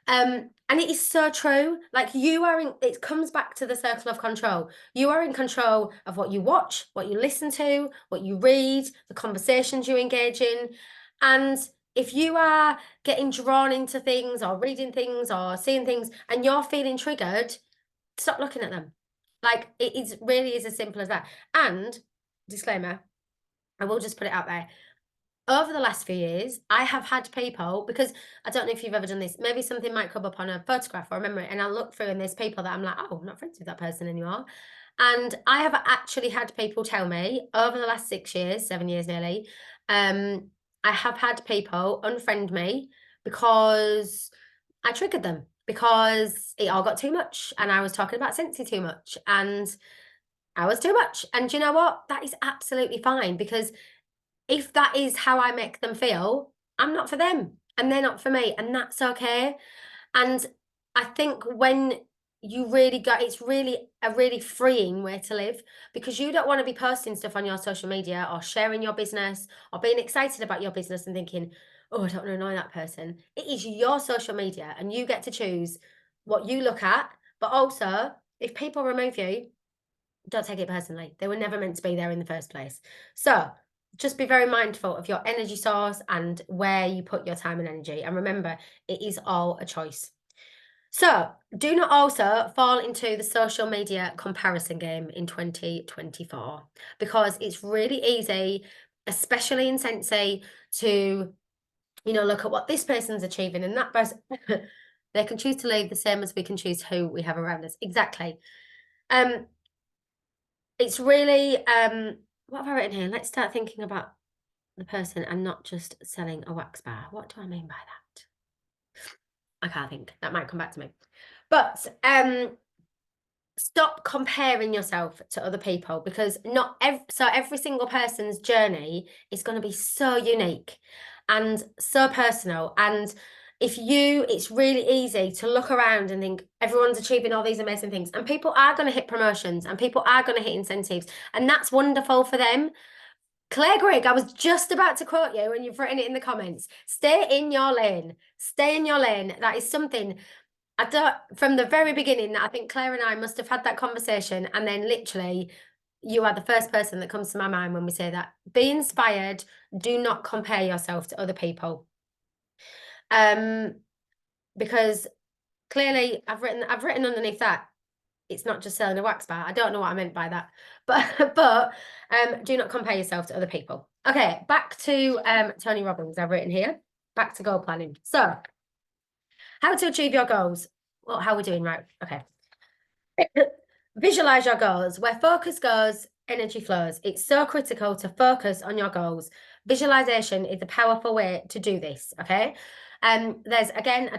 And it is so true. Like it comes back to the circle of control. You are in control of what you watch, what you listen to, what you read, the conversations you engage in. And if you are getting drawn into things or reading things or seeing things and you're feeling triggered, stop looking at them. Like it is really is as simple as that. And disclaimer, I will just put it out there. Over the last few years, I have had people, because I don't know if you've ever done this, maybe something might come up on a photograph or a memory, and I'll look through and there's people that I'm like, oh, I'm not friends with that person anymore. And I have actually had people tell me over the last 6 years, 7 years nearly, I have had people unfriend me because I triggered them, because it all got too much and I was talking about Scentsy too much and I was too much. And you know what? That is absolutely fine, because if that is how I make them feel, I'm not for them and they're not for me, and that's okay. And I think when it's really a really freeing way to live, because you don't want to be posting stuff on your social media or sharing your business or being excited about your business and thinking, oh, I don't want to annoy that person. It is your social media and you get to choose what you look at. But also, if people remove you, don't take it personally. They were never meant to be there in the first place. So just be very mindful of your energy source and where you put your time and energy. And remember, it is all a choice. So do not also fall into the social media comparison game in 2024, because it's really easy, especially in Scentsy, to, look at what this person's achieving and that person. They can choose to leave the same as we can choose who we have around us. Exactly. It's really, what have I written here? Let's start thinking about the person and not just selling a wax bar. What do I mean by that? I can't think. That might come back to me. But stop comparing yourself to other people, because every single person's journey is going to be so unique and so personal. And it's really easy to look around and think everyone's achieving all these amazing things, and people are going to hit promotions and people are going to hit incentives, and that's wonderful for them. Claire Grigg, I was just about to quote you and you've written it in the comments. Stay in your lane. Stay in your lane. That is something from the very beginning, I think Claire and I must have had that conversation, and then literally you are the first person that comes to my mind when we say that. Be inspired. Do not compare yourself to other people. Because clearly I've written underneath that, it's not just selling a wax bar. I don't know what I meant by that, but do not compare yourself to other people. Okay, back to Tony Robbins. I've written here. Back to goal planning. So, how to achieve your goals. Well, how are we doing? Right. Okay. Visualize your goals. Where focus goes, energy flows. It's so critical to focus on your goals. Visualization is a powerful way to do this. Okay. There's again,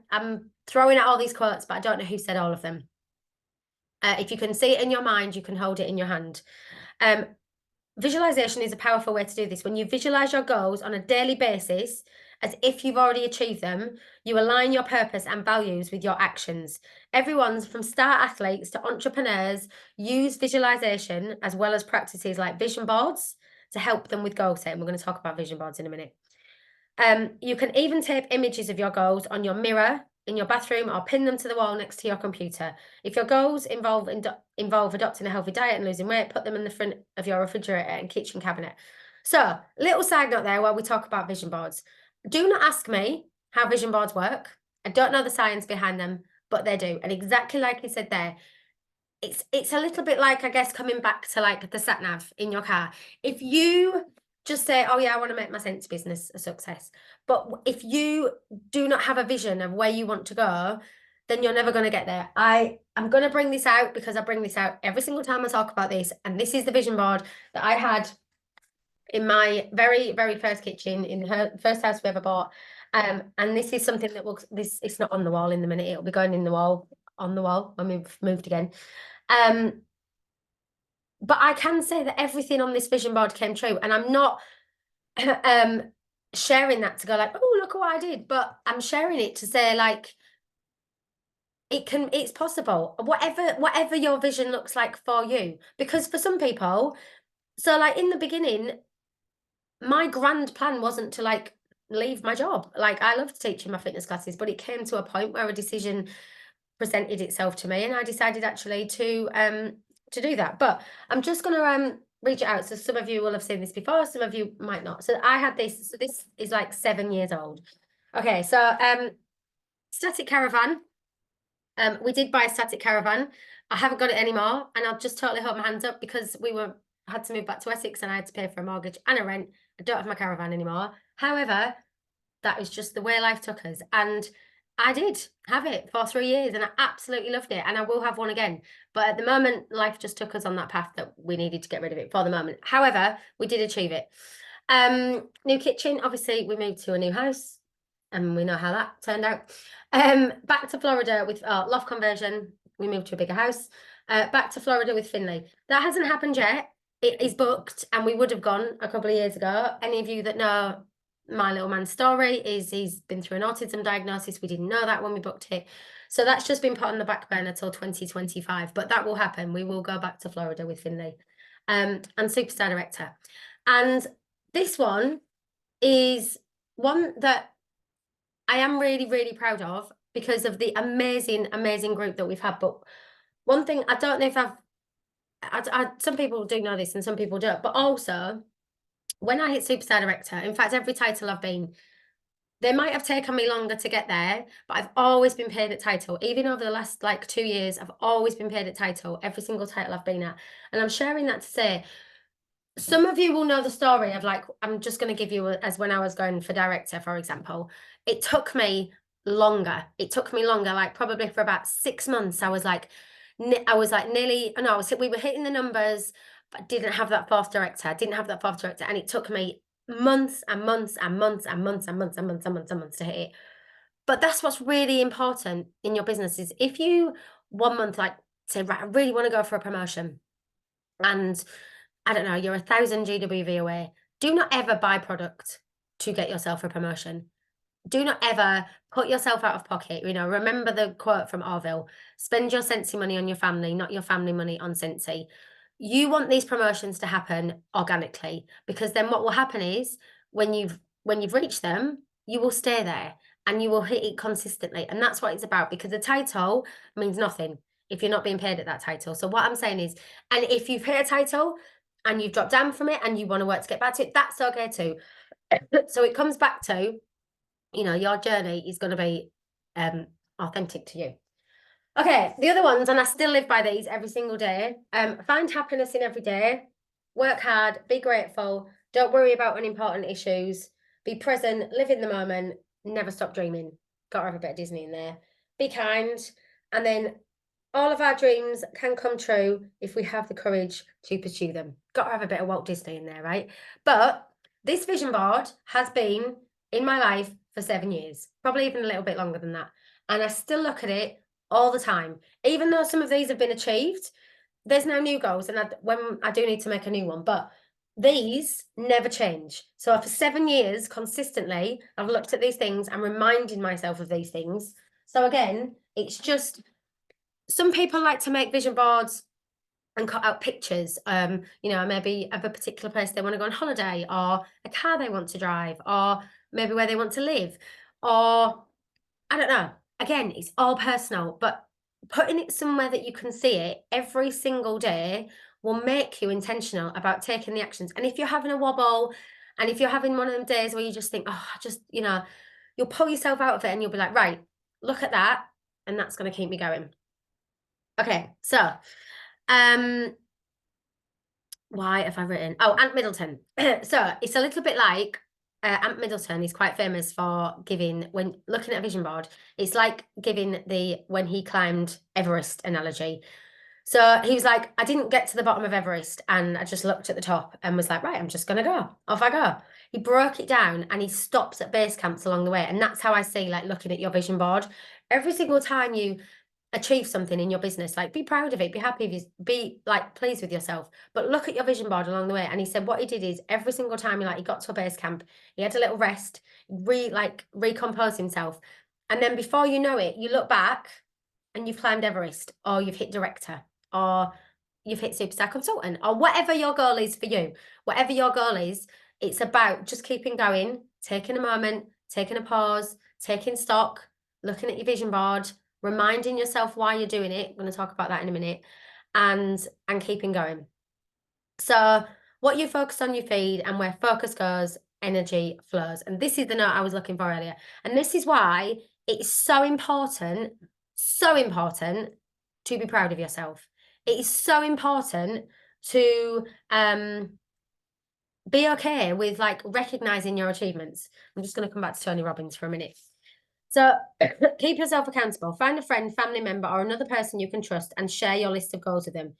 I'm throwing out all these quotes, but I don't know who said all of them. If you can see it in your mind, you can hold it in your hand. Visualization is a powerful way to do this. When you visualize your goals on a daily basis, as if you've already achieved them, you align your purpose and values with your actions. Everyone's from star athletes to entrepreneurs use visualization as well as practices like vision boards to help them with goal setting. We're going to talk about vision boards in a minute. You can even tape images of your goals on your mirror in your bathroom or pin them to the wall next to your computer. If your goals involve adopting a healthy diet and losing weight, put them in the front of your refrigerator and kitchen cabinet. So, little side note there while we talk about vision boards. Do not ask me how vision boards work. I don't know the science behind them, but they do. And exactly like you said there, it's a little bit like, I guess, coming back to like the sat nav in your car. If you just say, oh yeah, I want to make my Scentsy business a success, but if you do not have a vision of where you want to go, then you're never going to get there. I'm going to bring this out because I bring this out every single time I talk about this, and this is the vision board that I had in my very, very first kitchen in her first house we ever bought. And this is something that will, it's not on the wall in the minute, it'll be going in the wall, on the wall when we've moved again. But I can say that everything on this vision board came true, and I'm not sharing that to go like, oh, look what I did, but I'm sharing it to say like, it's possible, whatever your vision looks like for you. Because for some people, so like in the beginning, my grand plan wasn't to like leave my job. Like I loved teaching my fitness classes, but it came to a point where a decision presented itself to me, and I decided actually to do that. But I'm just gonna read it out. So some of you will have seen this before, some of you might not. So I had this, so this is like 7 years old. Okay, so static caravan. We did buy a static caravan. I haven't got it anymore, and I'll just totally hold my hands up because had to move back to Essex and I had to pay for a mortgage and a rent. I don't have my caravan anymore. However, that was just the way life took us. And I did have it for 3 years and I absolutely loved it. And I will have one again. But at the moment, life just took us on that path that we needed to get rid of it for the moment. However, we did achieve it. New kitchen, obviously we moved to a new house and we know how that turned out. Back to Florida with loft conversion. We moved to a bigger house. Back to Florida with Finley. That hasn't happened yet. It is booked and we would have gone a couple of years ago. Any of you that know my little man's story is he's been through an autism diagnosis. We didn't know that when we booked it. So that's just been put on the back burner till 2025, but that will happen. We will go back to Florida with Finley and Superstar Director. And this one is one that I am really, really proud of because of the amazing, amazing group that we've had. But one thing, I don't know if some people do know this and some people don't, but also when I hit Superstar Director, in fact, every title I've been, they might have taken me longer to get there, but I've always been paid at title. Even over the last like 2 years, I've always been paid at title, every single title I've been at. And I'm sharing that to say, some of you will know the story of like, I'm just going to give you as when I was going for director, for example, it took me longer. It took me longer, like probably for about 6 months. I was like nearly, no, we were hitting the numbers, but didn't have that fourth director. And it took me months and months and months and months and months and months and months and months to hit it. But that's what's really important in your business is if you 1 month, like say, right, I really want to go for a promotion and I don't know, you're 1,000 GWV away. Do not ever buy product to get yourself a promotion. Do not ever put yourself out of pocket. You know, remember the quote from Orville, spend your Scentsy money on your family, not your family money on Scentsy. You want these promotions to happen organically because then what will happen is when you've reached them, you will stay there and you will hit it consistently. And that's what it's about because the title means nothing if you're not being paid at that title. So what I'm saying is, and if you've hit a title and you've dropped down from it and you want to work to get back to it, that's okay too. So it comes back to, you know, your journey is going to be authentic to you. Okay, the other ones, and I still live by these every single day. Find happiness in every day. Work hard, be grateful, don't worry about unimportant issues, be present, live in the moment, never stop dreaming. Got to have a bit of Disney in there. Be kind, and then all of our dreams can come true if we have the courage to pursue them. Got to have a bit of Walt Disney in there, right? But this vision board has been in my life for 7 years, probably even a little bit longer than that. And I still look at it all the time. Even though some of these have been achieved, there's no new goals. And when I do need to make a new one, but these never change. So for 7 years, consistently, I've looked at these things and reminded myself of these things. So again, it's just, some people like to make vision boards and cut out pictures, you know, maybe of a particular place they want to go on holiday or a car they want to drive or maybe where they want to live, or I don't know. Again, it's all personal, but putting it somewhere that you can see it every single day will make you intentional about taking the actions. And if you're having a wobble, and if you're having one of them days where you just think, oh, I just, you'll pull yourself out of it and you'll be like, right, look at that. And that's going to keep me going. Okay, so why have I written? Oh, Ant Middleton. So it's a little bit like Ant Middleton is quite famous for giving, when looking at a vision board, it's like giving the when he climbed Everest analogy. So he was like, I didn't get to the bottom of Everest and I just looked at the top and was like, right, I'm just going to go. Off I go. He broke it down and he stops at base camps along the way. And that's how I see like looking at your vision board. Every single time you achieve something in your business, like be proud of it, be happy, be like pleased with yourself, but look at your vision board along the way. And he said what he did is every single time he got to a base camp, he had a little rest, recompose himself, and then before you know it, you look back and you've climbed Everest, or you've hit director, or you've hit superstar consultant, or whatever your goal is for you. Whatever your goal is, it's about just keeping going, taking a moment, taking a pause, taking stock, looking at your vision board, reminding yourself why you're doing it. I'm going to talk about that in a minute, and keeping going. So what you focus on, you feed, and where focus goes, energy flows. And this is the note I was looking for earlier. And this is why it's so important to be proud of yourself. It is so important to be okay with like recognizing your achievements. I'm just going to come back to Tony Robbins for a minute. So keep yourself accountable. Find a friend, family member, or another person you can trust and share your list of goals with them.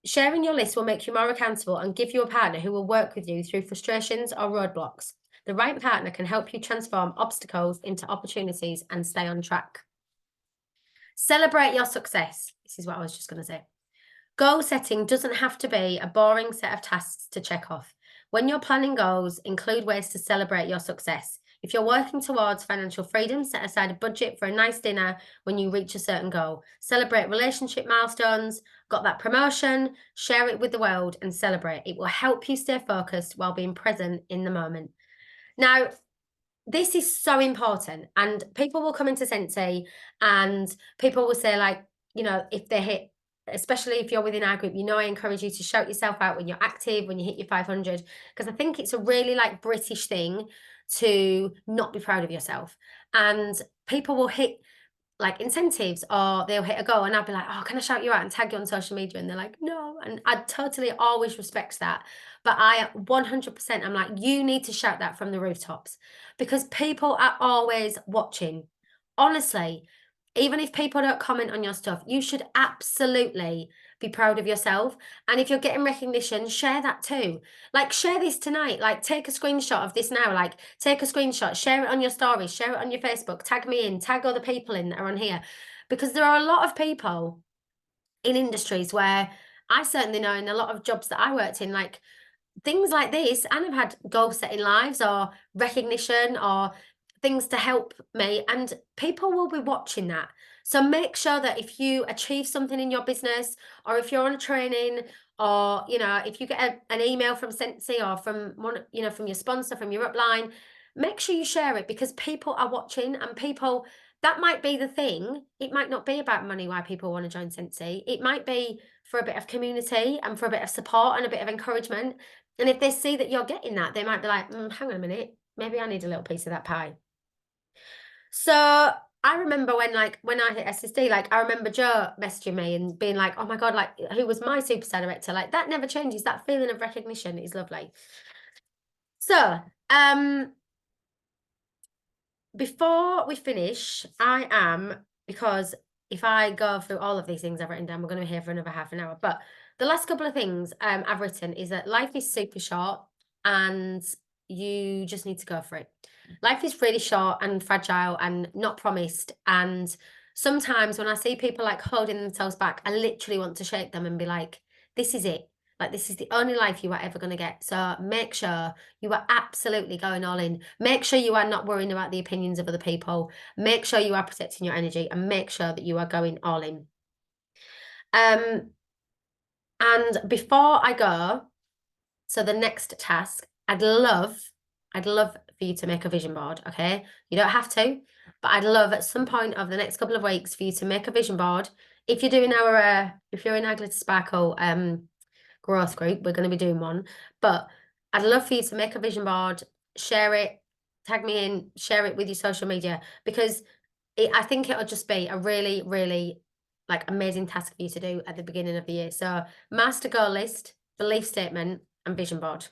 Sharing your list will make you more accountable and give you a partner who will work with you through frustrations or roadblocks. The right partner can help you transform obstacles into opportunities and stay on track. Celebrate your success. This is what I was just going to say. Goal setting doesn't have to be a boring set of tasks to check off. When you're planning goals, include ways to celebrate your success. If you're working towards financial freedom, set aside a budget for a nice dinner when you reach a certain goal. Celebrate relationship milestones, got that promotion, share it with the world and celebrate. It will help you stay focused while being present in the moment. Now, this is so important, and people will come into Scentsy and people will say like, if they hit, especially if you're within our group, I encourage you to shout yourself out when you're active, when you hit your 500, because I think it's a really like British thing to not be proud of yourself. And people will hit like incentives, or they'll hit a goal and I'll be like, oh, can I shout you out and tag you on social media? And they're like, no. And I totally always respect that. But I 100%, I'm like, you need to shout that from the rooftops, because people are always watching. Honestly, even if people don't comment on your stuff, you should absolutely be proud of yourself. And if you're getting recognition, share that too. Like, share this tonight. Like, take a screenshot of this now. Like, take a screenshot, share it on your stories, share it on your Facebook, tag me in, tag other people in that are on here. Because there are a lot of people in industries where I certainly know in a lot of jobs that I worked in, like, things like this, and I've had goal setting lives or recognition or things to help me, and people will be watching that. So make sure that if you achieve something in your business, or if you're on a training, or if you get an email from Scentsy or from one, from your sponsor, from your upline, make sure you share it, because people are watching, and people, that might be the thing. It might not be about money why people want to join Scentsy. It might be for a bit of community and for a bit of support and a bit of encouragement. And if they see that you're getting that, they might be like, hang on a minute, maybe I need a little piece of that pie. So I remember when I hit SSD, like I remember Joe messaging me and being like, oh my God, like who was my superstar director? Like that never changes. That feeling of recognition is lovely. So before we finish, because if I go through all of these things I've written down, we're going to be here for another half an hour. But the last couple of things I've written is that life is super short and you just need to go for it. Life is really short and fragile and not promised. And sometimes when I see people like holding themselves back, I literally want to shake them and be like, this is it. Like, this is the only life you are ever going to get. So make sure you are absolutely going all in. Make sure you are not worrying about the opinions of other people. Make sure you are protecting your energy, and make sure that you are going all in. And before I go, so the next task, I'd love for you to make a vision board, okay? You don't have to, but I'd love at some point over the next couple of weeks for you to make a vision board. If you're doing if you're in our Glitter Sparkle growth group, we're going to be doing one. But I'd love for you to make a vision board, share it, tag me in, share it with your social media, because I think it'll just be a really, really like amazing task for you to do at the beginning of the year. So master goal list, belief statement, and vision board.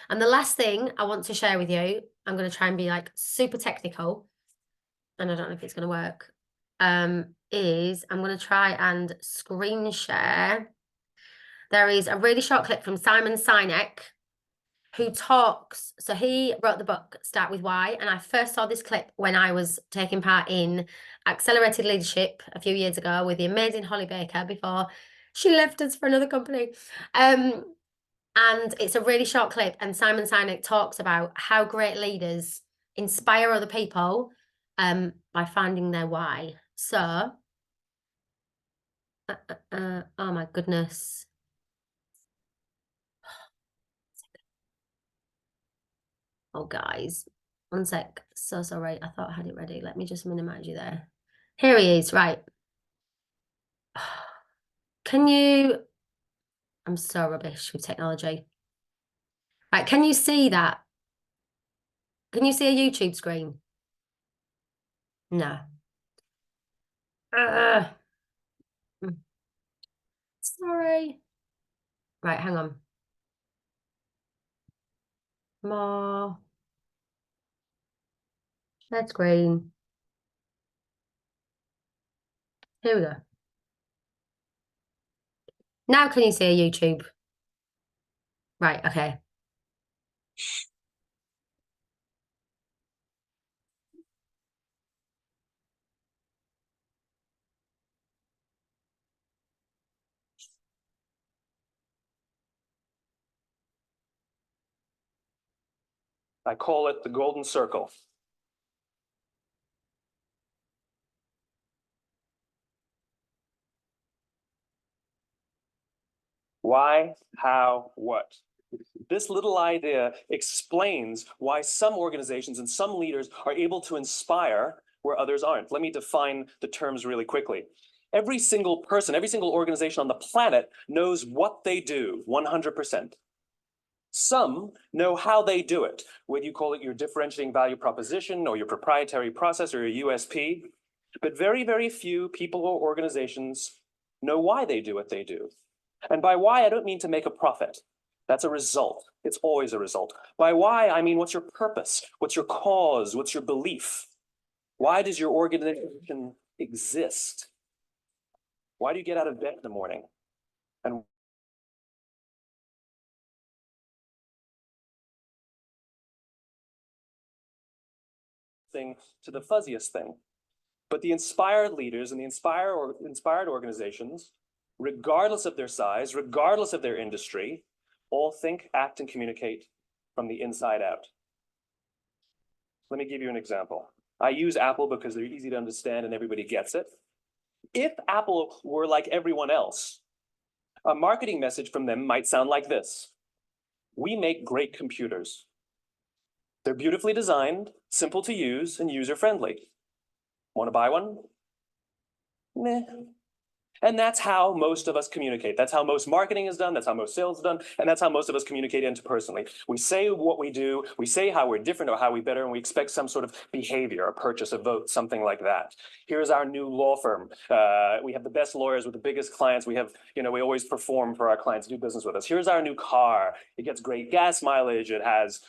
And the last thing I want to share with you, I'm going to try and be like super technical, and I don't know if it's going to work, is I'm going to try and screen share. There is a really short clip from Sawkins-Scentsy, who talks, so he wrote the book Start With Why, and I first saw this clip when I was taking part in Accelerated Leadership a few years ago with the amazing Holly Baker before she left us for another company. And it's a really short clip, and Sawkins-Scentsy talks about how great leaders inspire other people by finding their why. So, oh my goodness. Oh, guys, one sec. So sorry. I thought I had it ready. Let me just minimize you there. Here he is, right. Can you... I'm so rubbish with technology. Right, can you see that? Can you see a YouTube screen? No. Sorry. Right, hang on. More. Share screen. Here we go. Now can you see a YouTube? Right, okay. I call it the golden circle. Why, how, what? This little idea explains why some organizations and some leaders are able to inspire where others aren't. Let me define the terms really quickly. Every single person, every single organization on the planet knows what they do 100%. Some know how they do it, whether you call it your differentiating value proposition or your proprietary process or your USP. But very, very few people or organizations know why they do what they do. And by why, I don't mean to make a profit. That's a result. It's always a result. By why, I mean, what's your purpose? What's your cause? What's your belief? Why does your organization exist? Why do you get out of bed in the morning? And thing to the fuzziest thing. But the inspired leaders and the inspired organizations, regardless of their size, regardless of their industry, all think, act, and communicate from the inside out. Let me give you an example. I use Apple because they're easy to understand and everybody gets it. If Apple were like everyone else, a marketing message from them might sound like this. We make great computers. They're beautifully designed, simple to use, and user-friendly. Want to buy one? Meh. And that's how most of us communicate. That's how most marketing is done. That's how most sales is done. And that's how most of us communicate interpersonally. We say what we do. We say how we're different or how we better, and we expect some sort of behavior, a purchase, a vote, something like that. Here's our new law firm. We have the best lawyers with the biggest clients. We have, we always perform for our clients, do business with us. Here's our new car. It gets great gas mileage. It has,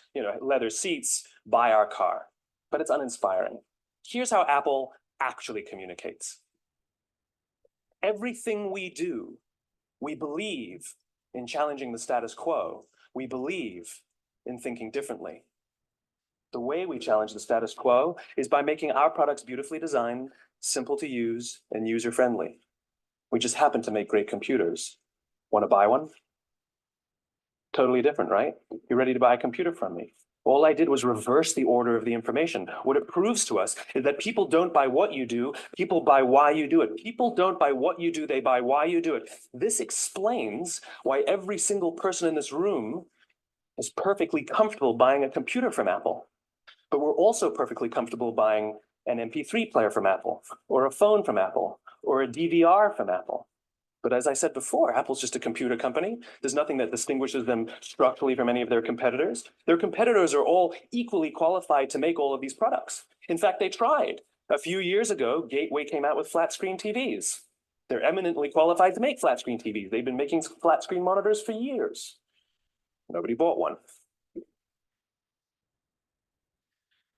leather seats. Buy our car. But it's uninspiring. Here's how Apple actually communicates. Everything we do, we believe in challenging the status quo. We believe in thinking differently. The way we challenge the status quo is by making our products beautifully designed, simple to use, and user-friendly. We just happen to make great computers. Want to buy one? Totally different, right? You're ready to buy a computer from me. All I did was reverse the order of the information. What it proves to us is that people don't buy what you do, people buy why you do it. People don't buy what you do, they buy why you do it. This explains why every single person in this room is perfectly comfortable buying a computer from Apple, but we're also perfectly comfortable buying an MP3 player from Apple, or a phone from Apple, or a DVR from Apple. But as I said before, Apple's just a computer company. There's nothing that distinguishes them structurally from any of their competitors. Their competitors are all equally qualified to make all of these products. In fact, they tried. A few years ago, Gateway came out with flat screen TVs. They're eminently qualified to make flat screen TVs. They've been making flat screen monitors for years. Nobody bought one.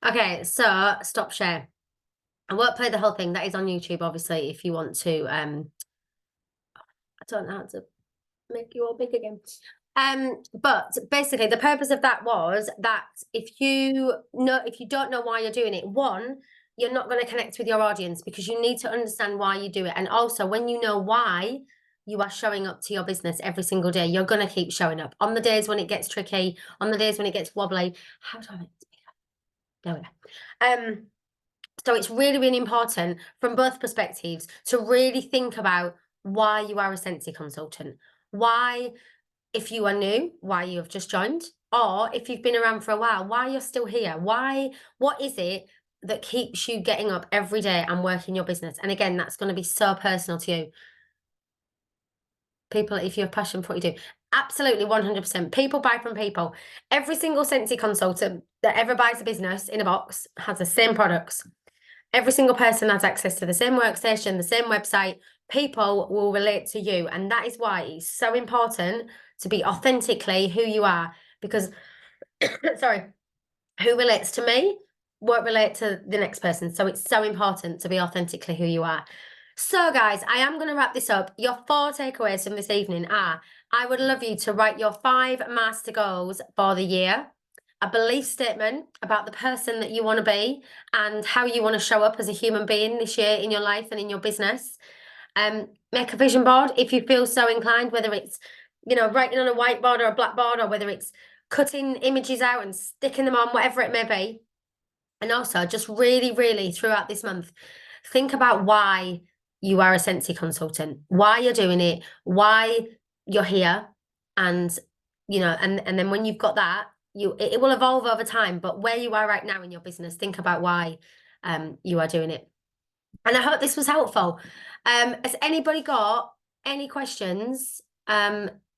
Okay, so stop share. I won't play the whole thing. That is on YouTube, obviously, if you want to. I don't know how to make you all big again. But basically the purpose of that was that if you don't know why you're doing it, one, you're not going to connect with your audience because you need to understand why you do it. And also when you know why you are showing up to your business every single day, you're going to keep showing up on the days when it gets tricky, on the days when it gets wobbly. How do I make this bigger? There we go. So it's really, really important from both perspectives to really think about why you are a Scentsy consultant. Why, if you are new, why you have just joined, or if you've been around for a while, why you're still here. What is it that keeps you getting up every day and working your business? And again, that's going to be so personal to you. People, if you have passion for what you do, absolutely 100%. People buy from people. Every single Scentsy consultant that ever buys a business in a box has the same products. Every single person has access to the same workstation, the same website. People will relate to you. And that is why it's so important to be authentically who you are. Because, sorry, who relates to me won't relate to the next person. So it's so important to be authentically who you are. So guys, I am going to wrap this up. Your 4 takeaways from this evening are, I would love you to write your 5 master goals for the year, a belief statement about the person that you want to be and how you want to show up as a human being this year in your life and in your business. Make a vision board if you feel so inclined, whether it's, writing on a whiteboard or a blackboard, or whether it's cutting images out and sticking them on, whatever it may be. And also just really, really throughout this month, think about why you are a Scentsy consultant, why you're doing it, why you're here. And, and then when you've got that, it will evolve over time, but where you are right now in your business, think about why you are doing it. And I hope this was helpful. Has anybody got any questions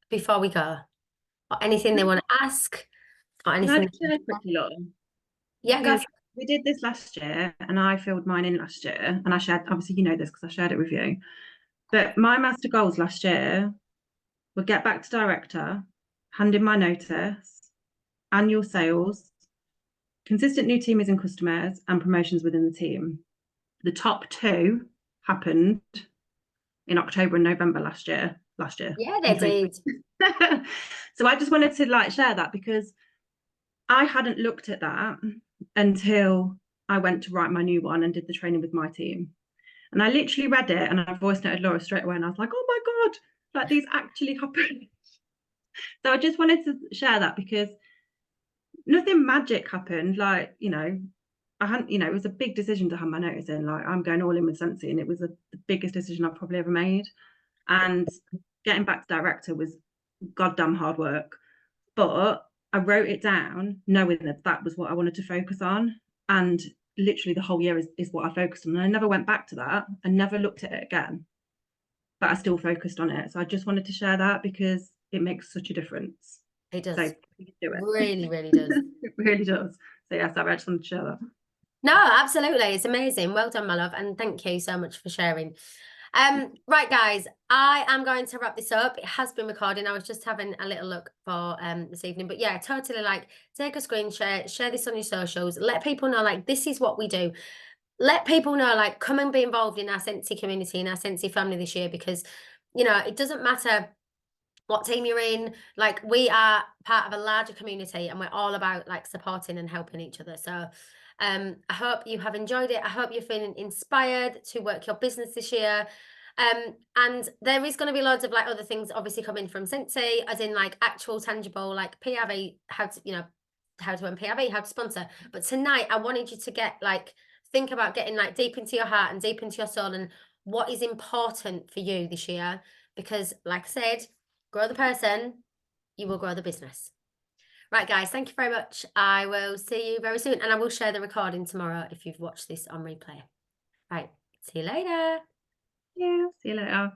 before we go? Or anything they want to ask? Or Can I anything? just share quickly, Lauren? Yeah, go. Because we did this last year and I filled mine in last year, and I shared, obviously you know this because I shared it with you, but my master goals last year were get back to director, hand in my notice, annual sales, consistent new teamers and customers, and promotions within the team. The top 2 happened in October and November last year. Yeah, they did. So I just wanted to share that because I hadn't looked at that until I went to write my new one and did the training with my team. And I literally read it and I voice noted Laura straight away, and I was like, oh my God, these actually happened. So I just wanted to share that because nothing magic happened. I hadn't, it was a big decision to have my notice in. I'm going all in with Scentsy, and it was the biggest decision I've probably ever made. And getting back to director was goddamn hard work. But I wrote it down knowing that was what I wanted to focus on. And literally the whole year is what I focused on. And I never went back to that and never looked at it again. But I still focused on it. So I just wanted to share that because it makes such a difference. It does. So you do it. Really, really does. It really does. So yes, I just wanted to share that. No, absolutely. It's amazing. Well done, my love. And thank you so much for sharing. Right, guys, I am going to wrap this up. It has been recording. I was just having a little look for this evening. But yeah, totally take a screen share this on your socials. Let people know this is what we do. Let people know come and be involved in our Scentsy community, in our Scentsy family this year, because it doesn't matter what team you're in. We are part of a larger community and we're all about supporting and helping each other. So I hope you have enjoyed it. I hope you're feeling inspired to work your business this year. And there is going to be loads of other things obviously coming from Scentsy, as in actual tangible PRV, how to earn PRV, how to sponsor. But tonight I wanted you to get think about getting deep into your heart and deep into your soul and what is important for you this year, because like I said, grow the person, you will grow the business. Right, guys, thank you very much. I will see you very soon, and I will share the recording tomorrow if you've watched this on replay. Right, see you later. Yeah, see you later.